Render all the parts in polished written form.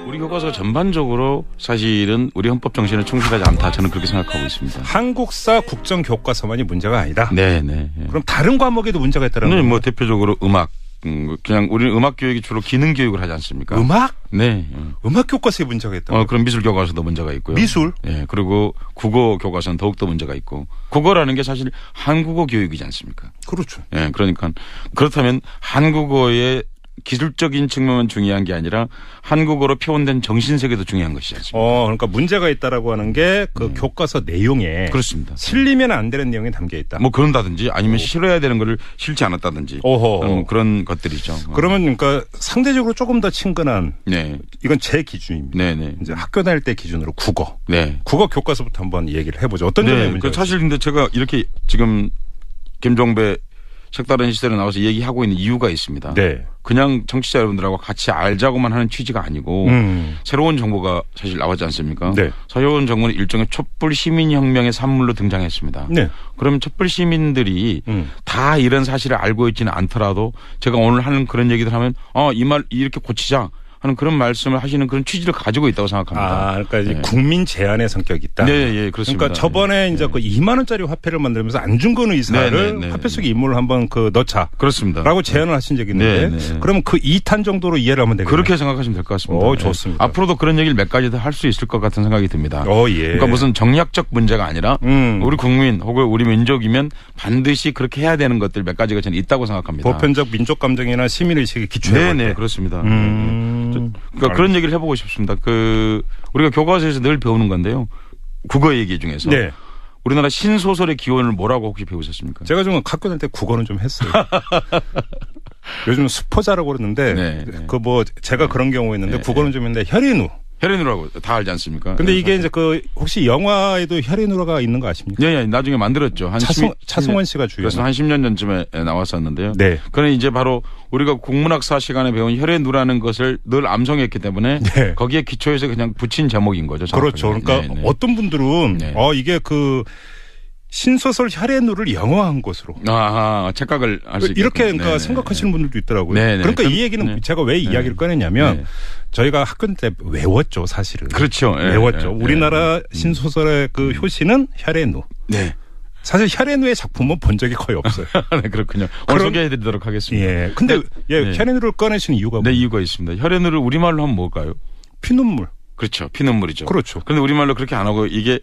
우리 교과서가 전반적으로 사실은 우리 헌법 정신에 충실하지 않다. 저는 그렇게 생각하고 있습니다. 한국사 국정 교과서만이 문제가 아니다. 네. 그럼 다른 과목에도 문제가 있다는 거예요? 뭐 대표적으로 음악. 그냥 우리는 음악 교육이 주로 기능 교육을 하지 않습니까? 음악? 네. 음악 교과서에 문제가 있다. 그럼 미술 교과서도 문제가 있고요. 미술? 예. 그리고 국어 교과서는 더욱더 문제가 있고 국어라는 게 사실 한국어 교육이지 않습니까? 그렇죠. 예. 그러니까 그렇다면 한국어의 기술적인 측면은 중요한 게 아니라 한국어로 표현된 정신세계도 중요한 것이지 않습니까? 그러니까 문제가 있다라고 하는 게 그 교과서 내용에 그렇습니다. 실리면 안 되는 내용이 담겨 있다. 뭐 그런다든지 아니면 실어야 되는 거를 실지 않았다든지 그런 것들이죠. 그러면 그러니까 상대적으로 조금 더 친근한 이건 제 기준입니다. 네네. 이제 학교 다닐 때 기준으로 국어. 네. 국어 교과서부터 한번 얘기를 해보죠. 어떤 점에 문제가 사실 근데 제가 이렇게 지금 김종배 색다른 시대로 나와서 얘기하고 있는 이유가 있습니다. 네. 그냥 정치자 여러분들하고 같이 알자고만 하는 취지가 아니고 새로운 정보가 사실 나왔지 않습니까? 네. 새로운 정보는 일종의 촛불 시민혁명의 산물로 등장했습니다. 네. 그러면 촛불 시민들이 다 이런 사실을 알고 있지는 않더라도 제가 오늘 하는 그런 얘기들 하면 이 말 이렇게 고치자 하는 그런 말씀을 하시는 그런 취지를 가지고 있다고 생각합니다. 그러니까 이제 국민 제안의 성격이 있다. 네, 그렇습니다. 그러니까 저번에 이제 그 2만 원짜리 화폐를 만들면서 안중근 의사를 화폐 속에 인물을 한번 넣자. 그렇습니다. 라고 제안을 하신 적이 있는데 그러면 그 2탄 정도로 이해를 하면 되겠네요. 그렇게 생각하시면 될 것 같습니다. 좋습니다. 앞으로도 그런 얘기를 몇 가지 더 할 수 있을 것 같은 생각이 듭니다. 그러니까 무슨 정략적 문제가 아니라 우리 국민 혹은 우리 민족이면 반드시 그렇게 해야 되는 것들 몇 가지가 저는 있다고 생각합니다. 보편적 민족 감정이나 시민 의식에 기초해. 네, 그렇습니다. 그러니까 그런 얘기를 해보고 싶습니다. 우리가 교과서에서 늘 배우는 건데요. 국어 얘기 중에서 우리나라 신소설의 기원을 뭐라고 혹시 배우셨습니까? 제가 좀 학교 다닐 때 국어는 좀 했어요. 요즘 수포자라고 그러는데 제가 그런 경우 있는데 국어는 좀 했는데 혈인우라고 다 알지 않습니까? 근데 이게 이제 혹시 영화에도 혈인우가 있는 거 아십니까? 네, 나중에 만들었죠. 차승원 씨가 주연. 그래서 한 10년 전쯤에 나왔었는데요. 네. 그는 이제 바로 우리가 국문학사 시간에 배운 혈인우라는 것을 늘 암송했기 때문에 거기에 기초해서 그냥 붙인 제목인 거죠. 정확하게. 그렇죠. 그러니까 어떤 분들은 이게 신소설 혈의누를 영어한 것으로. 착각을 할 수 있겠군요. 이렇게 그러니까 생각하시는 분들도 있더라고요. 그러니까 이 얘기는 제가 왜 이야기를 꺼냈냐면 저희가 학교 때 외웠죠, 사실은. 그렇죠. 외웠죠. 우리나라 신소설의 그 효시는 혈의누. 네. 사실 혈의누의 작품은 본 적이 거의 없어요. 네, 그렇군요. 오늘 소개해드리도록 하겠습니다. 근데 혈의누를 꺼내시는 이유가 뭐예요? 네, 이유가 있습니다. 혈의누를 우리말로 하면 뭘까요? 피눈물. 그렇죠. 피눈물이죠. 그렇죠. 그런데 우리말로 그렇게 안 하고 이게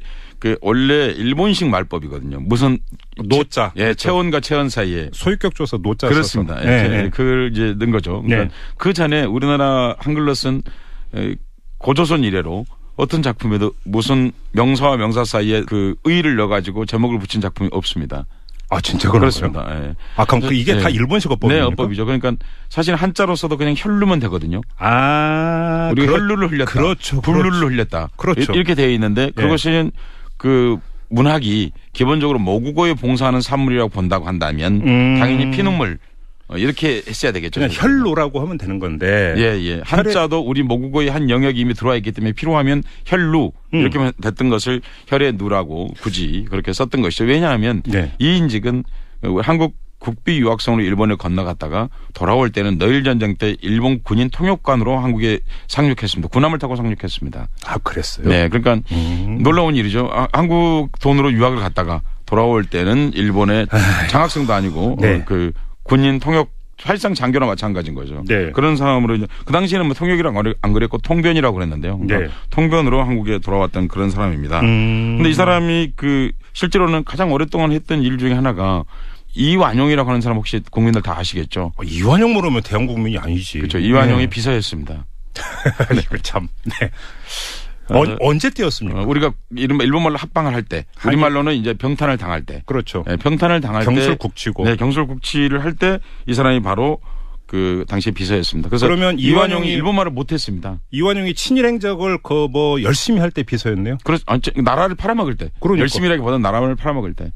원래 일본식 말법이거든요. 무슨 노자. 그렇죠. 체온과 체온 사이에 소유격 줘서 노자. 그렇습니다. 그걸 이제 넣은 거죠. 그러니까 그 전에 우리나라 한글로 쓴 고조선 이래로 어떤 작품에도 무슨 명사와 명사 사이에 의를 넣어가지고 제목을 붙인 작품이 없습니다. 진짜 그렇습니다. 그럼 이게 다 일본식 어법입니까? 네, 어법이죠. 그러니까 사실 한자로 써도 그냥 혈루면 되거든요. 우리가 혈루를 흘렸다. 그렇죠. 불루를 흘렸다. 그렇죠. 이렇게 되어 있는데 그것은 문학이 기본적으로 모국어에 봉사하는 산물이라고 본다고 한다면 당연히 피눈물 이렇게 했어야 되겠죠. 그냥 혈루라고 하면 되는 건데. 한자도 우리 모국어의 한 영역이 이미 들어와 있기 때문에 필요하면 혈루 이렇게 됐던 것을 혈의 누라고 굳이 그렇게 썼던 것이죠. 왜냐하면 이 인직은 한국 국비 유학생으로 일본에 건너갔다가 돌아올 때는 너일전쟁 때 일본 군인 통역관으로 한국에 상륙했습니다. 군함을 타고 상륙했습니다. 그랬어요? 네. 그러니까 놀라운 일이죠. 한국 돈으로 유학을 갔다가 돌아올 때는 일본의 장학생도 아니고 군인 통역 사실상 장교나 마찬가지인 거죠. 그런 사람으로 이제 그 당시에는 통역이라고 안 그랬고 통변이라고 그랬는데요. 그러니까 통변으로 한국에 돌아왔던 그런 사람입니다. 그런데 이 사람이 실제로는 가장 오랫동안 했던 일 중에 하나가 이완용이라고 하는 사람 혹시 국민들 다 아시겠죠? 이완용 모르면 대한 국민이 아니지. 그렇죠. 이완용이 비서였습니다. 이걸 참. 언제 뛰었습니까? 우리가 일본말로 합방을 할 때, 우리말로는 이제 병탄을 당할 때. 그렇죠. 병탄을 당할 때. 경술국치고. 경술국치를 할 때 이 사람이 바로 당시에 비서였습니다. 그래서 그러면 이완용이 일본말을 못했습니다. 이완용이 친일 행적을 열심히 할 때 비서였네요. 그렇죠. 나라를 팔아먹을 때. 그러니까. 열심히라기보다는 나라를 팔아먹을 때.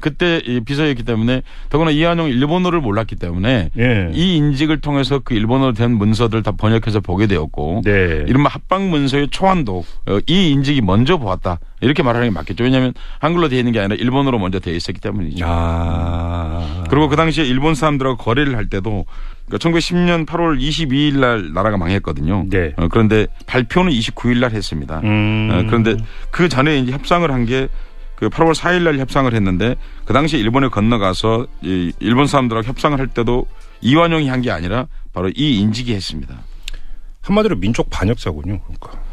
그때 비서였기 때문에 더구나 이완용이 일본어를 몰랐기 때문에 이 인직을 통해서 그 일본어로 된 문서들 다 번역해서 보게 되었고 이른바 합방 문서의 초안도 이 인직이 먼저 보았다. 이렇게 말하는 게 맞겠죠. 왜냐하면 한글로 되어 있는 게 아니라 일본어로 먼저 되어 있었기 때문이죠. 그리고 그 당시에 일본 사람들하고 거래를 할 때도 그러니까 1910년 8월 22일 날 나라가 망했거든요. 네. 그런데 발표는 29일 날 했습니다. 그런데 그 전에 이제 협상을 한 게 그 8월 4일 날 협상을 했는데 그 당시에 일본에 건너가서 이 일본 사람들하고 협상을 할 때도 이완용이 한 게 아니라 바로 이인직이 했습니다. 한마디로 민족 반역자군요. 그러니까.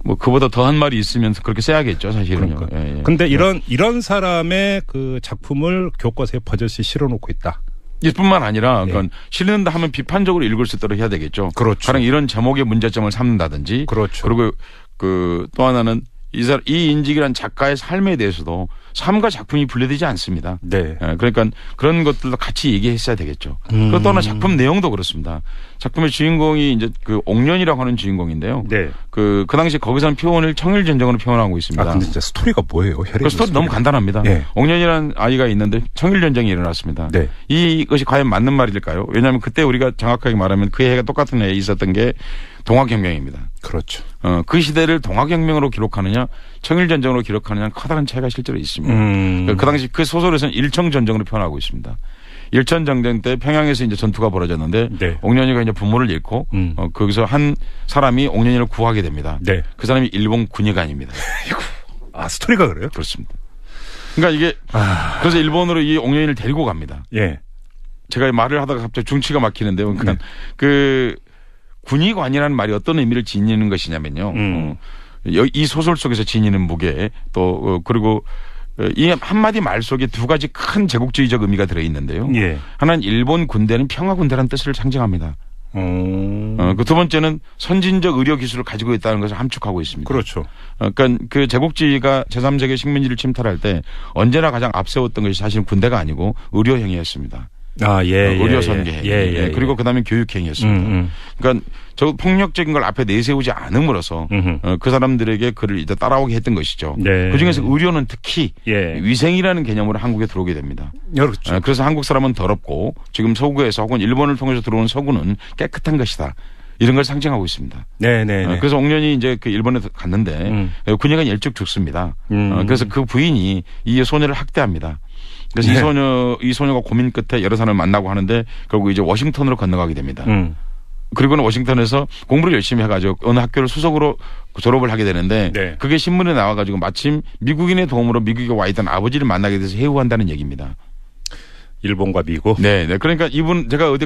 뭐 그보다 더한 말이 있으면 그렇게 써야겠죠, 사실은요. 그러니까. 예, 예. 근데 이런 사람의 그 작품을 교과서에 버젓이 실어놓고 있다. 이뿐만 아니라 그건 실는다 하면 비판적으로 읽을 수 있도록 해야 되겠죠. 그렇죠. 가령 이런 제목의 문제점을 삼는다든지. 그렇죠. 그리고 그 또 하나는 이인직이라는 작가의 삶에 대해서도 삶과 작품이 분리되지 않습니다. 네. 그러니까 그런 것들도 같이 얘기했어야 되겠죠. 그리고 또 하나 작품 내용도 그렇습니다. 작품의 주인공이 이제 그 옥년이라고 하는 주인공인데요. 네. 그 당시 거기서는 표현을 청일전쟁으로 표현하고 있습니다. 근데 진짜 스토리가 뭐예요? 그 스토리 너무 간단합니다. 네. 옥년이라는 아이가 있는데 청일전쟁이 일어났습니다. 네. 이것이 과연 맞는 말일까요? 왜냐하면 그때 우리가 정확하게 말하면 그 해가 똑같은 해에 있었던 게 동학혁명입니다. 그렇죠. 그 시대를 동학혁명으로 기록하느냐 청일전쟁으로 기록하느냐 커다란 차이가 실제로 있습니다. 그 당시 그 소설에서는 일청전쟁으로 표현하고 있습니다. 일천전쟁 때 평양에서 이제 전투가 벌어졌는데 네. 옥년이가 이제 부모를 잃고 거기서 한 사람이 옥년이를 구하게 됩니다. 네. 그 사람이 일본 군의관입니다. 스토리가 그래요? 그렇습니다. 그러니까 이게 그래서 일본으로 이 옥년이를 데리고 갑니다. 예. 제가 말을 하다가 갑자기 중치가 막히는데요. 그러니까 그 군의관이라는 말이 어떤 의미를 지니는 것이냐면요. 이 소설 속에서 지니는 무게 또 그리고 이 한마디 말 속에 두 가지 큰 제국주의적 의미가 들어있는데요. 예. 하나는 일본 군대는 평화군대라는 뜻을 상징합니다. 그 두 번째는 선진적 의료 기술을 가지고 있다는 것을 함축하고 있습니다. 그렇죠. 그러니까 그 제국주의가 제3세계 식민지를 침탈할 때 언제나 가장 앞세웠던 것이 사실은 군대가 아니고 의료행위였습니다. 의료 선계 그리고 그다음에 교육행위였습니다. 그러니까 저 폭력적인 걸 앞에 내세우지 않음으로써 그 사람들에게 그를 이제 따라오게 했던 것이죠. 네. 그중에서 의료는 특히 위생이라는 개념으로 한국에 들어오게 됩니다. 그렇죠. 그래서 한국 사람은 더럽고 지금 서구에서 혹은 일본을 통해서 들어오는 서구는 깨끗한 것이다. 이런 걸 상징하고 있습니다. 네네. 그래서 옥년이 이제 그 일본에 갔는데 군의관 일찍 죽습니다. 그래서 그 부인이 이 소녀를 학대합니다. 그래서 이 소녀가 고민 끝에 여러 사람을 만나고 하는데 결국 이제 워싱턴으로 건너가게 됩니다. 그리고는 워싱턴에서 공부를 열심히 해가지고 어느 학교를 수석으로 졸업을 하게 되는데 그게 신문에 나와가지고 마침 미국인의 도움으로 미국에 와 있던 아버지를 만나게 돼서 해우한다는 얘기입니다. 일본과 미국. 네. 그러니까 이분 제가 어디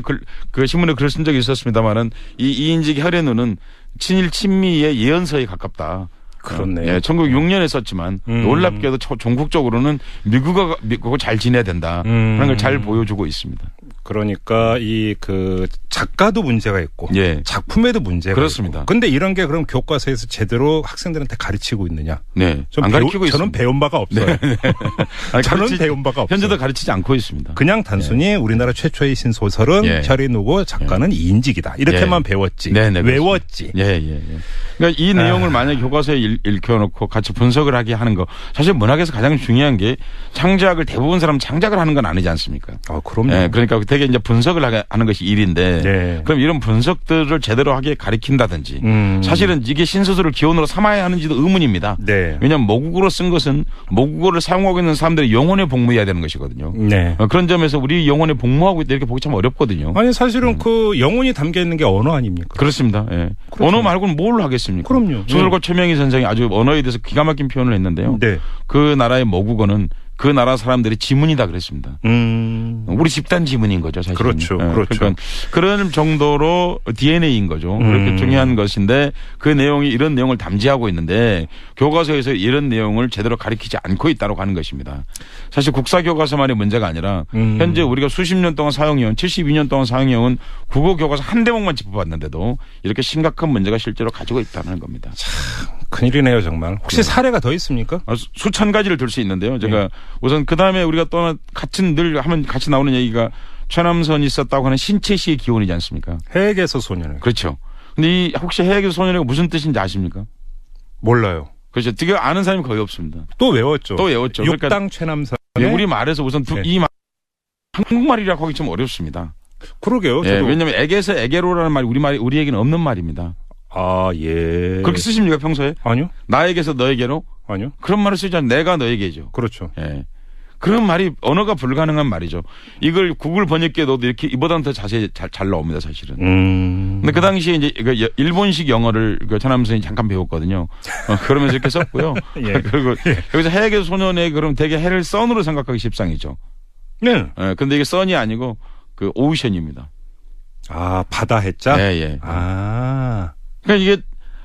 그 신문에 글을 쓴 적이 있었습니다만은 이인직 혈연우는 친일 친미의 예언서에 가깝다. 그렇네요. 1906년에 썼지만 놀랍게도 전국적으로는 미국하고 잘 지내야 된다. 그런 걸 잘 보여주고 있습니다. 그러니까 이 그 작가도 문제가 있고 작품에도 문제가 그렇습니다. 있고. 근데 이런 게 그럼 교과서에서 제대로 학생들한테 가르치고 있느냐? 네. 안 가르치고 있습니다. 저는 배운 바가 없어요. 저는 배운 바가 없어요. 현재도 가르치지 않고 있습니다. 그냥 단순히 우리나라 최초의 신소설은 혈인우고 작가는 이인직이다. 이렇게만 배웠지. 외웠지. 그러니까 이 내용을 만약에 교과서에 읽혀놓고 같이 분석을 하게 하는 거 사실 문학에서 가장 중요한 게 창작을 대부분 사람은 창작을 하는 건 아니지 않습니까? 그럼요. 그러니까 되게 이제 분석을 하는 것이 일인데 그럼 이런 분석들을 제대로 하게 가르친다든지 사실은 이게 신소설을 기원으로 삼아야 하는지도 의문입니다. 왜냐하면 모국어로 쓴 것은 모국어를 사용하고 있는 사람들의 영혼에 복무해야 되는 것이거든요. 그런 점에서 우리 영혼에 복무하고 있다 이렇게 보기 참 어렵거든요. 아니 사실은 그 영혼이 담겨 있는 게 언어 아닙니까? 그렇습니다. 그렇죠. 언어 말고는 뭘 하겠습니까? 그럼요. 소설가 최명희 선생이 아주 언어에 대해서 기가 막힌 표현을 했는데요. 그 나라의 모국어는 그 나라 사람들의 지문이다 그랬습니다. 우리 집단 지문인 거죠, 사실. 그렇죠. 그러니까 그런 정도로 DNA인 거죠. 그렇게 중요한 것인데 그 내용이 이런 내용을 담지하고 있는데 교과서에서 이런 내용을 제대로 가르치지 않고 있다고 하는 것입니다. 사실 국사 교과서만의 문제가 아니라 현재 우리가 수십 년 동안 사용해온 72년 동안 사용해온 국어 교과서 한 대목만 짚어봤는데도 이렇게 심각한 문제가 실제로 가지고 있다는 겁니다. 참 큰일이네요, 정말. 혹시 사례가 더 있습니까? 수천 가지를 들 수 있는데요. 제가 우선 그 다음에 우리가 또 같이 늘 하면 같이 나오는 얘기가 최남선이 썼다고 하는 신체 시의 기원이지 않습니까? 해액에서 소년을. 그렇죠. 근데 혹시 해액에서 소년이 무슨 뜻인지 아십니까? 몰라요. 그렇죠. 되게 아는 사람이 거의 없습니다. 또 외웠죠. 육당 그러니까 최남선. 우리 말에서 우선 이 말 한국말이라고 하기 좀 어렵습니다. 그러게요. 왜냐하면 에게에서 에게로라는 말이 우리에게는 없는 말입니다. 그렇게 쓰십니까 평소에? 아니요. 나에게서 너에게로? 아니요. 그런 말을 쓰잖아요. 내가 너에게죠. 그렇죠. 예. 그런 말이 언어가 불가능한 말이죠. 이걸 구글 번역기에 넣어도 이렇게 이보다는 더 자세히 잘 나옵니다, 사실은. 근데 그 당시에 이제 일본식 영어를 천암 선생님이 잠깐 배웠거든요. 그러면서 이렇게 썼고요. 예. 그리고 여기서 해에게 소년에 그럼 되게 해를 선으로 생각하기 십상이죠. 네. 예. 근데 이게 선이 아니고 그 오션입니다. 아, 바다 해자? 예, 예. 아. 그러니까 이게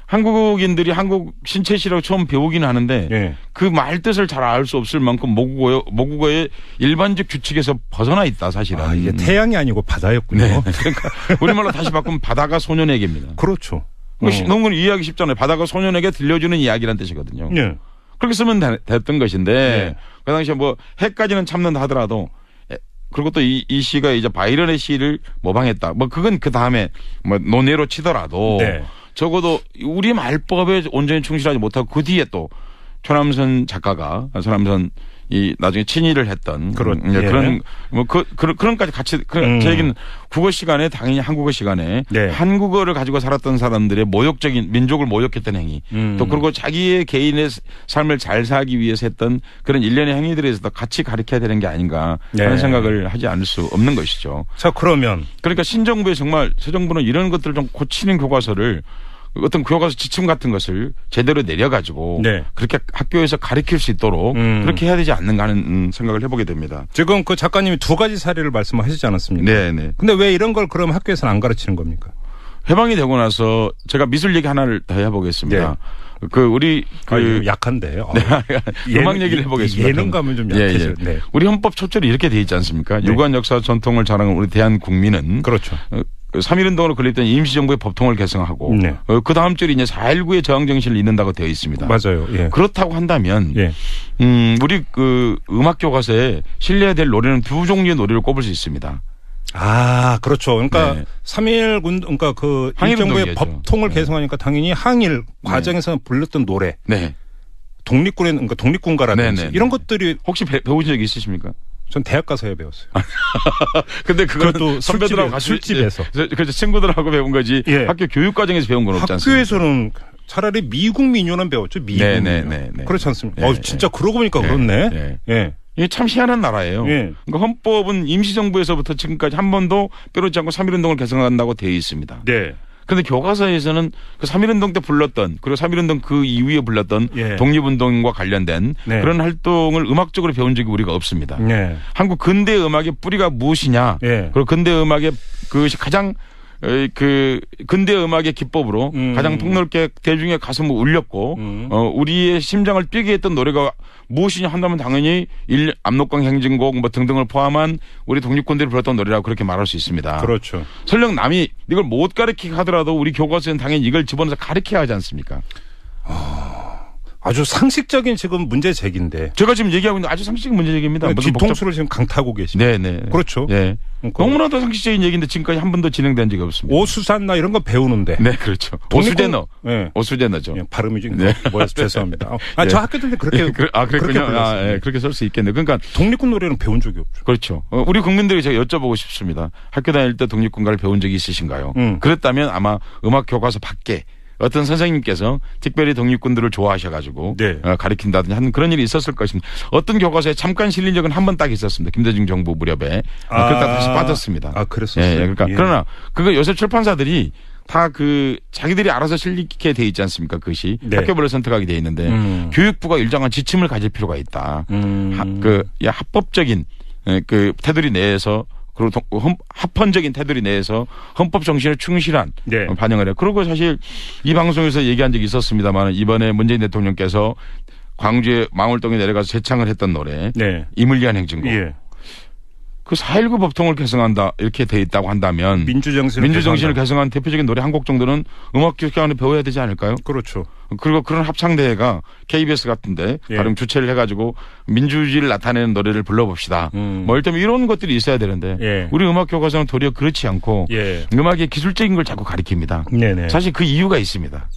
한국인들이 한국 신체시라고 처음 배우긴 하는데 예. 그 말 뜻을 잘 알 수 없을 만큼 모국어의 일반적 규칙에서 벗어나 있다, 사실은. 아, 이게 태양이 아니고 바다였군요. 네. 그러니까 우리말로 다시 바꾸면 바다가 소년에게입니다. 그렇죠. 너무 이해하기 쉽잖아요. 바다가 소년에게 들려주는 이야기란 뜻이거든요. 예. 그렇게 쓰면 됐던 것인데 예. 그 당시에 뭐 해까지는 참는다 하더라도 그리고 또 이 시가 이제 바이런의 시를 모방했다. 뭐 그건 그 다음에 뭐 논외로 치더라도 네. 적어도 우리 말법에 온전히 충실하지 못하고 그 뒤에 또 천암선 작가가 천암선 이 나중에 친일을 했던 그런 뭐 그런까지 같이 제 얘기는 국어 시간에 당연히 한국어 시간에 네. 한국어를 가지고 살았던 사람들의 모욕적인 민족을 모욕했던 행위 또 그리고 자기의 개인의 삶을 잘 살기 위해서 했던 그런 일련의 행위들에서도 같이 가르쳐야 되는 게 아닌가 하는 네. 생각을 하지 않을 수 없는 것이죠. 자, 그러면 그러니까 신정부에 정말 새 정부는 이런 것들을 좀 고치는 교과서를 어떤 교과서 지침 같은 것을 제대로 내려가지고 네. 그렇게 학교에서 가르칠 수 있도록 그렇게 해야 되지 않는가 하는 생각을 해보게 됩니다. 지금 그 작가님이 두 가지 사례를 말씀하시지 않았습니까? 네네. 근데 왜 이런 걸 그럼 학교에서는 안 가르치는 겁니까? 해방이 되고 나서 제가 미술 얘기 하나를 더 해보겠습니다. 네. 그 우리 그 약한데. 음악 얘기를 해보겠습니다. 예능감은 좀 약해서. 네. 우리 헌법 초절이 이렇게 돼 있지 않습니까? 유구한 역사 전통을 자랑하는 우리 대한 국민은 그렇죠. 3.1운동으로 걸렸던 임시정부의 법통을 개정하고 네. 그 다음 줄이 이제 4.19의 저항정신을 잇는다고 되어 있습니다. 맞아요. 예. 그렇다고 한다면 예. 우리 그 음악 교과서에 실려야 될 노래는 두 종류의 노래를 꼽을 수 있습니다. 아, 그렇죠. 그러니까 네. 3.1군 그러니까 그 임시정부의 법통을 개정하니까 당연히 항일 과정에서 불렀던 노래. 네. 독립군의 그러니까 독립군가라든지 이런 것들이 혹시 배우신 적 있으십니까? 전 대학 가서야 배웠어요. 근데 그것도 선배들하고 같이 술집에서. 그렇죠. 친구들하고 배운 거지. 예. 학교 교육 과정에서 배운 건 없지 않습니까? 학교에서는 차라리 미국 민요는 배웠죠. 미국 민요. 그렇지 않습니까? 진짜 그러고 보니까 그렇네. 예. 이게 참 희한한 나라예요. 예. 그러니까 헌법은 임시정부에서부터 지금까지 한 번도 빼놓지 않고 3.1운동을 개정한다고 되어 있습니다. 네. 그런데 교과서에서는 그 3.1운동 때 불렀던 그리고 3.1운동 그 이후에 불렀던 예. 독립운동과 관련된 네. 그런 활동을 음악적으로 배운 적이 우리가 없습니다. 네. 한국 근대 음악의 뿌리가 무엇이냐. 예. 그리고 근대 음악의 그것이 가장 그 근대 음악의 기법으로 가장 폭넓게 대중의 가슴을 울렸고 우리의 심장을 뛰게 했던 노래가 무엇이냐 한다면 당연히 압록강 행진곡 뭐 등등을 포함한 우리 독립군들이 불렀던 노래라고 그렇게 말할 수 있습니다. 그렇죠. 설령 남이 이걸 못 가르치게 하더라도 우리 교과서는 당연히 이걸 집어넣어서 가르쳐야 하지 않습니까? 아주 상식적인 지금 문제 제기인데. 제가 지금 얘기하고 있는 아주 상식적인 문제 제기입니다. 뒤통수를 지금 강타고 계십니다. 네네. 그렇죠. 네. 너무나도 상식적인 얘기인데 지금까지 한 번도 진행된 적이 없습니다. 오수산나 이런 거 배우는데. 네, 그렇죠. 오수제너. 네. 오수제너죠. 네, 발음이 좀 뭐라서 죄송합니다. 저 학교 때 그렇게 그랬군요. 그렇게 쓸 수 있겠네요. 그러니까 독립군 노래는 배운 적이 없죠. 그렇죠. 우리 국민들이 제가 여쭤보고 싶습니다. 학교 다닐 때 독립군가를 배운 적이 있으신가요? 그랬다면 아마 음악 교과서 밖에 어떤 선생님께서 특별히 독립군들을 좋아하셔가지고 가르친다든지 하는 그런 일이 있었을 것입니다. 어떤 교과서에 잠깐 실린 적은 한 번 딱 있었습니다. 김대중 정부 무렵에. 그러다 다시 빠졌습니다. 그랬었어요. 그러니까 그러나 그거 요새 출판사들이 다 자기들이 알아서 실리게 돼 있지 않습니까? 그것이 학교별로 선택하게 돼 있는데 교육부가 일정한 지침을 가질 필요가 있다. 합법적인 그 테두리 내에서 그리고 합헌적인 테두리 내에서 헌법 정신에 충실한 반영을 해요. 그리고 사실 이 방송에서 얘기한 적이 있었습니다만 이번에 문재인 대통령께서 광주의 망월동에 내려가서 재창을 했던 노래 임을 위한 행진곡. 그 4.19 법통을 개성한다 이렇게 돼 있다고 한다면 민주정신을 개성한 대표적인 노래 한 곡 정도는 음악교육관에 배워야 되지 않을까요? 그렇죠. 그리고 그런 합창대회가 KBS 같은데 가령 주최를 해가지고 민주주의를 나타내는 노래를 불러봅시다. 뭐 일단 이런 것들이 있어야 되는데 우리 음악교과서는 도리어 그렇지 않고 음악의 기술적인 걸 자꾸 가리킵니다. 사실 그 이유가 있습니다.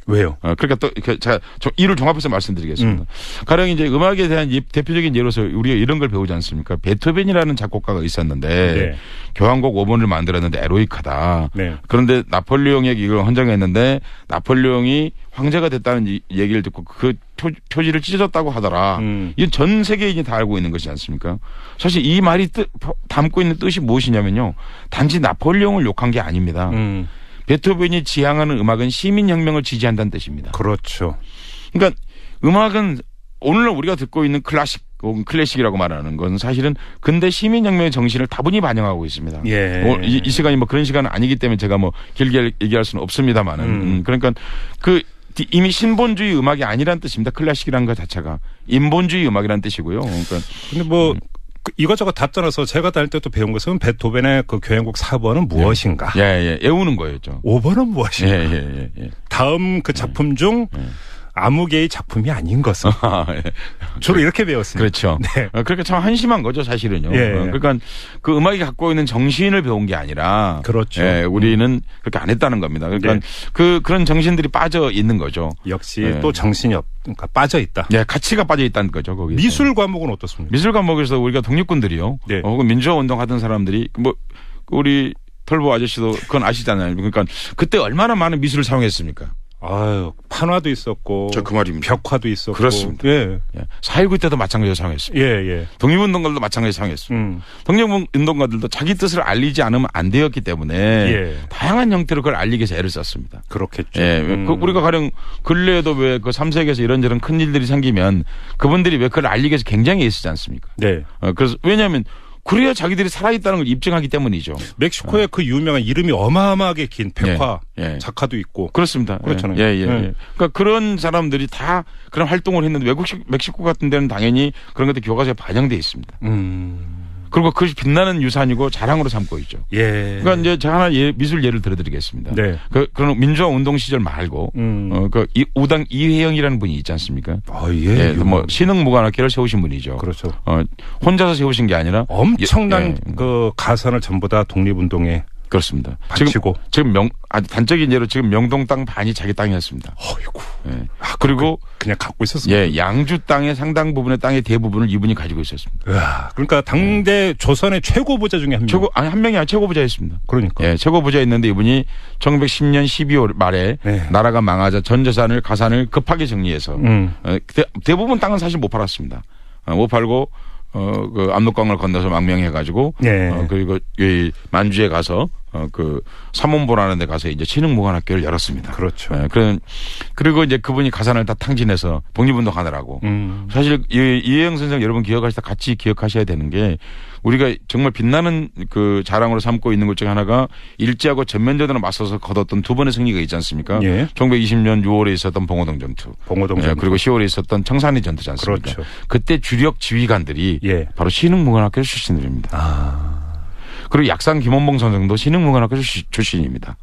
왜요? 그러니까 또 제가 이를 종합해서 말씀드리겠습니다. 가령 이제 음악에 대한 대표적인 예로서 우리가 이런 걸 배우지 않습니까? 베토벤이라는 작곡가가 있었는데 네. 교향곡 5번을 만들었는데 에로이카다. 네. 그런데 나폴레옹에게 이걸 헌정했는데 나폴레옹이 황제가 됐다는 얘기를 듣고 그 표지를 찢어졌다고 하더라. 이건 전 세계인이 다 알고 있는 것이지 않습니까? 사실 이 말이 담고 있는 뜻이 무엇이냐면요. 단지 나폴레옹을 욕한 게 아닙니다. 베토벤이 지향하는 음악은 시민혁명을 지지한다는 뜻입니다. 그렇죠. 그러니까 음악은 오늘날 우리가 듣고 있는 클래식 혹은 클래식이라고 말하는 건 사실은 근대 시민혁명의 정신을 다분히 반영하고 있습니다. 예. 이 시간이 뭐 그런 시간은 아니기 때문에 제가 뭐 길게 얘기할 수는 없습니다만은 그러니까 이미 신본주의 음악이 아니란 뜻입니다. 클래식이라는 것 자체가 인본주의 음악이란 뜻이고요. 그러니까 근데 뭐 이것저것 다 떠나서 제가 다닐 때 또 배운 것은 베토벤의 그 교향곡 4번은 무엇인가? 외우는 거였죠. 5번은 무엇인가? 다음 그 작품 중 아무 개의 작품이 아닌 것은 주로 이렇게 배웠습니다. 그렇죠. 네. 그러니까 참 한심한 거죠, 사실은요. 그러니까 그 음악이 갖고 있는 정신을 배운 게 아니라, 그렇죠. 우리는 그렇게 안 했다는 겁니다. 그러니까 그런 정신들이 빠져 있는 거죠. 역시 또 정신이 그러니까 빠져 있다. 가치가 빠져 있다는 거죠, 거기. 미술 과목은 어떻습니까? 미술 과목에서 우리가 독립군들이요, 혹은 민주화 운동 하던 사람들이 뭐 우리 털보 아저씨도 그건 아시잖아요. 그러니까 그때 얼마나 많은 미술을 사용했습니까? 아유, 판화도 있었고. 그 말입니다. 벽화도 있었고. 그렇습니다. 4.19 때도 마찬가지로 사용했습니다. 독립운동가들도 마찬가지로 사용했습니다. 독립운동가들도 자기 뜻을 알리지 않으면 안 되었기 때문에 다양한 형태로 그걸 알리기 위해서 애를 썼습니다. 그렇겠죠. 우리가 가령 근래에도 왜 그 3세기에서 이런저런 큰 일들이 생기면 그분들이 왜 그걸 알리기 위해서 굉장히 애쓰지 않습니까? 네. 그래서 왜냐하면 그래야 자기들이 살아있다는 걸 입증하기 때문이죠. 멕시코의 그 유명한 이름이 어마어마하게 긴 백화 작가도 있고. 그렇습니다. 그렇잖아요. 그러니까 그런 사람들이 다 그런 활동을 했는데 멕시코 같은 데는 당연히 그런 것들이 교과서에 반영되어 있습니다. 그리고 그것이 빛나는 유산이고 자랑으로 삼고 있죠. 그러니까 이제 제가 하나 미술 예를 들어드리겠습니다. 그런 민주화 운동 시절 말고 우당 이회영이라는 분이 있지 않습니까? 뭐 신흥무관학회를 세우신 분이죠. 그렇죠. 혼자서 세우신 게 아니라 엄청난 그 가산을 전부 다 독립운동에. 그렇습니다. 바치고. 지금 아주 단적인 예로 지금 명동 땅 반이 자기 땅이었습니다. 어이구. 그리고 그냥 갖고 있었습니다. 양주 땅의 상당 부분의 땅의 대부분을 이분이 가지고 있었습니다. 그러니까 당대 조선의 최고 부자 중에 한 명. 한 명이 아니라 최고 부자였습니다. 그러니까. 최고 부자였는데 이분이 1910년 12월 말에 나라가 망하자 전 재산을 가산을 급하게 정리해서 대부분 땅은 사실 못 팔았습니다. 못 팔고 그 압록강을 건너서 망명해가지고 그리고 이 만주에 가서 그 삼원보라는 데 가서 이제 신흥무관학교를 열었습니다. 그렇죠. 그리고 이제 그분이 가산을 다 탕진해서 독립운동 하느라고. 사실 이혜영 선생 여러분 기억하시다 같이 기억하셔야 되는 게 우리가 정말 빛나는 그 자랑으로 삼고 있는 것 중에 하나가 일제하고 전면전으로 맞서서 거뒀던 두 번의 승리가 있지 않습니까? 1920년 6월에 있었던 봉오동 전투. 그리고 10월에 있었던 청산리 전투지 않습니까? 그렇죠. 그때 주력 지휘관들이 바로 신흥무관학교 출신들입니다. 그리고 약산 김원봉 선생도 신흥무관학교 출신입니다.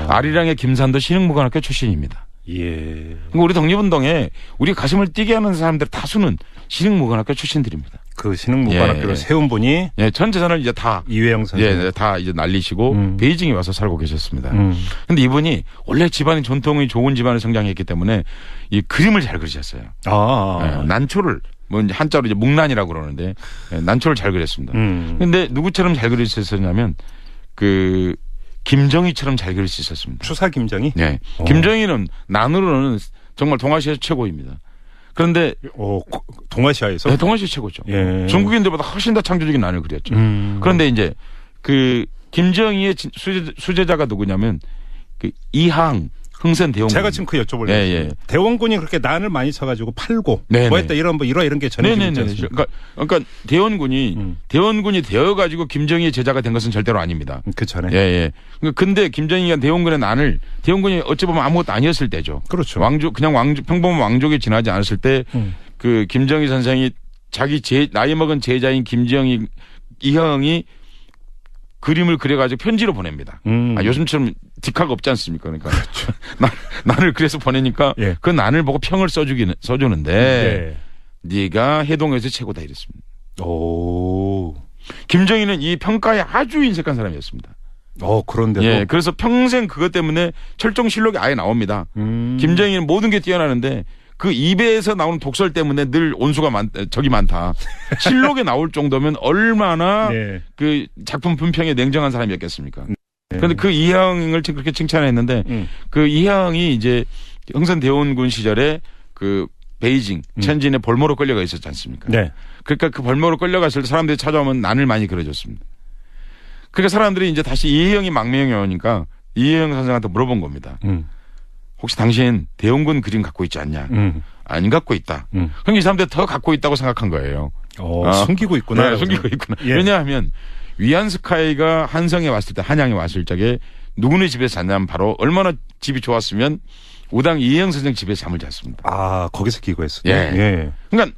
아리랑의 김산도 신흥무관학교 출신입니다. 우리 독립운동에 우리 가슴을 뛰게 하는 사람들 다수는 신흥무관학교 출신들입니다. 그 신흥무관학교를 세운 분이 전 재산을 이제 다 이회영 선생 다 이제 날리시고 베이징에 와서 살고 계셨습니다. 근데 이분이 원래 집안이 전통이 좋은 집안에 성장했기 때문에 이 그림을 잘 그리셨어요. 난초를 뭐 한자로 이제 묵난이라고 그러는데 난초를 잘 그렸습니다. 근데 누구처럼 잘 그릴 수 있었냐면 그 김정희처럼 잘 그릴 수 있었습니다. 추사 김정희? 김정희는 난으로는 정말 동아시아에서 최고입니다. 그런데 동아시아에서? 네, 동아시아 최고죠. 중국인들보다 훨씬 더 창조적인 난을 그렸죠. 그런데 이제 그 김정희의 수제자가 누구냐면 그 이항 흥선 대원군. 제가 지금 그 여쭤보려고. 대원군이 그렇게 난을 많이 쳐가지고 팔고 뭐 했다 이런 게 전해지고 있지 않습니까? 그러니까 대원군이 되어가지고 김정희의 제자가 된 것은 절대로 아닙니다. 그 전에. 근데 김정희가 대원군의 난을 대원군이 어찌 보면 아무것도 아니었을 때죠. 그렇죠. 평범한 왕족에 지나지 않았을 때 그 김정희 선생이 자기 나이 먹은 제자인 김정희 이형이 그림을 그려가지고 편지로 보냅니다. 요즘처럼 딕화가 없지 않습니까? 그러니까 그렇죠. 난을 그래서 보내니까 그 난을 보고 평을 써주는데 네가 해동에서 최고다 이랬습니다. 오. 김정희는 이 평가에 아주 인색한 사람이었습니다. 그런데도. 예, 그래서 평생 그것 때문에 철종실록이 아예 나옵니다. 김정희는 모든 게 뛰어나는데 그 입에서 나오는 독설 때문에 늘 온수가 적이 많다. 실록에 나올 정도면 얼마나 네. 그 작품 분평에 냉정한 사람이었겠습니까? 그런데 그 이항을 그렇게 칭찬했는데 그 이항이 이제 흥선대원군 시절에 그 베이징, 천진에 볼모로 끌려가 있었지 않습니까? 네. 그러니까 그 볼모로 끌려갔을 때 사람들이 찾아오면 난을 많이 그려줬습니다. 그러니까 사람들이 이제 다시 이혜영이 망명이 오니까 이혜영 선생한테 물어본 겁니다. 혹시 당신 대원군 그림 갖고 있지 않냐? 안 갖고 있다. 그럼 이 사람들 더 갖고 있다고 생각한 거예요. 숨기고 있구나. 네, 숨기고 있구나. 예. 왜냐하면 위안스카이가 한성에 왔을 때 한양에 왔을 적에 누구네 집에서 잤냐면 바로 얼마나 집이 좋았으면 우당 이혜영 선생 집에서 잠을 잤습니다. 거기서 기거했어요. 예. 예. 그러니까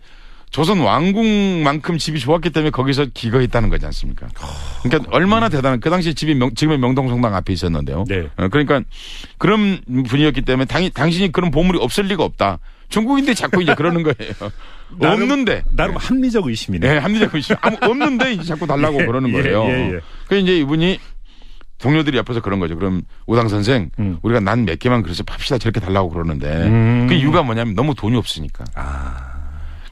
조선 왕궁만큼 집이 좋았기 때문에 거기서 기거했다는 거지 않습니까? 그러니까 얼마나 대단한 그 당시 집이 지금의 명동성당 앞에 있었는데요. 네. 그러니까 그런 분이었기 때문에 당신이 그런 보물이 없을 리가 없다. 중국인들이 자꾸 이제 그러는 거예요. 없는데. 나름 합리적 의심이네. 네, 합리적 의심. 없는데 이제 자꾸 달라고 그러는 거예요. 그래서 이제 이분이 동료들이 옆에서 그런 거죠. 그럼 우당 선생, 우리가 난 몇 개만 그래서 팝시다 저렇게 달라고 그러는데 그 이유가 뭐냐면 너무 돈이 없으니까.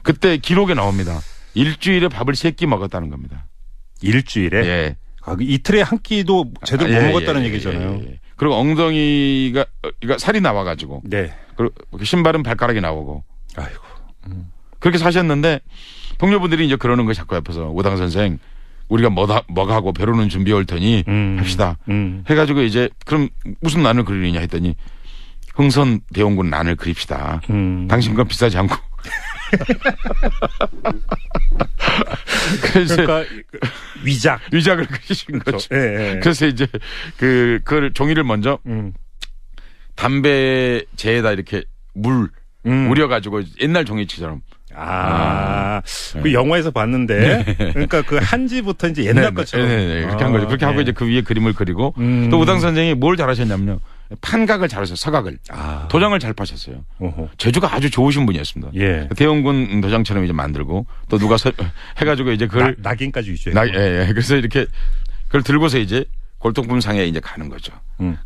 그때 기록에 나옵니다. 일주일에 밥을 3끼 먹었다는 겁니다. 일주일에? 예. 이틀에 한 끼도 제대로 못 먹었다는 얘기잖아요. 그리고 엉덩이가 살이 나와가지고. 네. 그리고 신발은 발가락이 나오고. 아이고. 그렇게 사셨는데 동료분들이 이제 그러는 거 자꾸 옆에서 우당 선생 우리가 뭐하고 배로는 준비해 올 테니 합시다. 해가지고 이제 그럼 무슨 난을 그리느냐 했더니 흥선 대원군 난을 그립시다. 당신 건 비싸지 않고. 그러니까 위작을 그리신 거죠. 예, 예. 그래서 이제 그걸 종이를 먼저 담배 재에다 이렇게 우려가지고 옛날 종이처럼. 그 영화에서 봤는데 그러니까 그 한지부터 이제 옛날 것처럼 그렇게 한 거죠. 그렇게 하고 이제 그 위에 그림을 그리고 또 우당 선생이 뭘 잘하셨냐면요. 판각을 잘하셨어요. 서각을. 도장을 잘 파셨어요. 재주가 아주 좋으신 분이었습니다. 예. 대원군 도장처럼 이제 만들고 또 누가 해가지고 이제 그걸 낙인까지 위주해. 예. 그래서 이렇게 그걸 들고서 이제 골동품상에 이제 가는 거죠.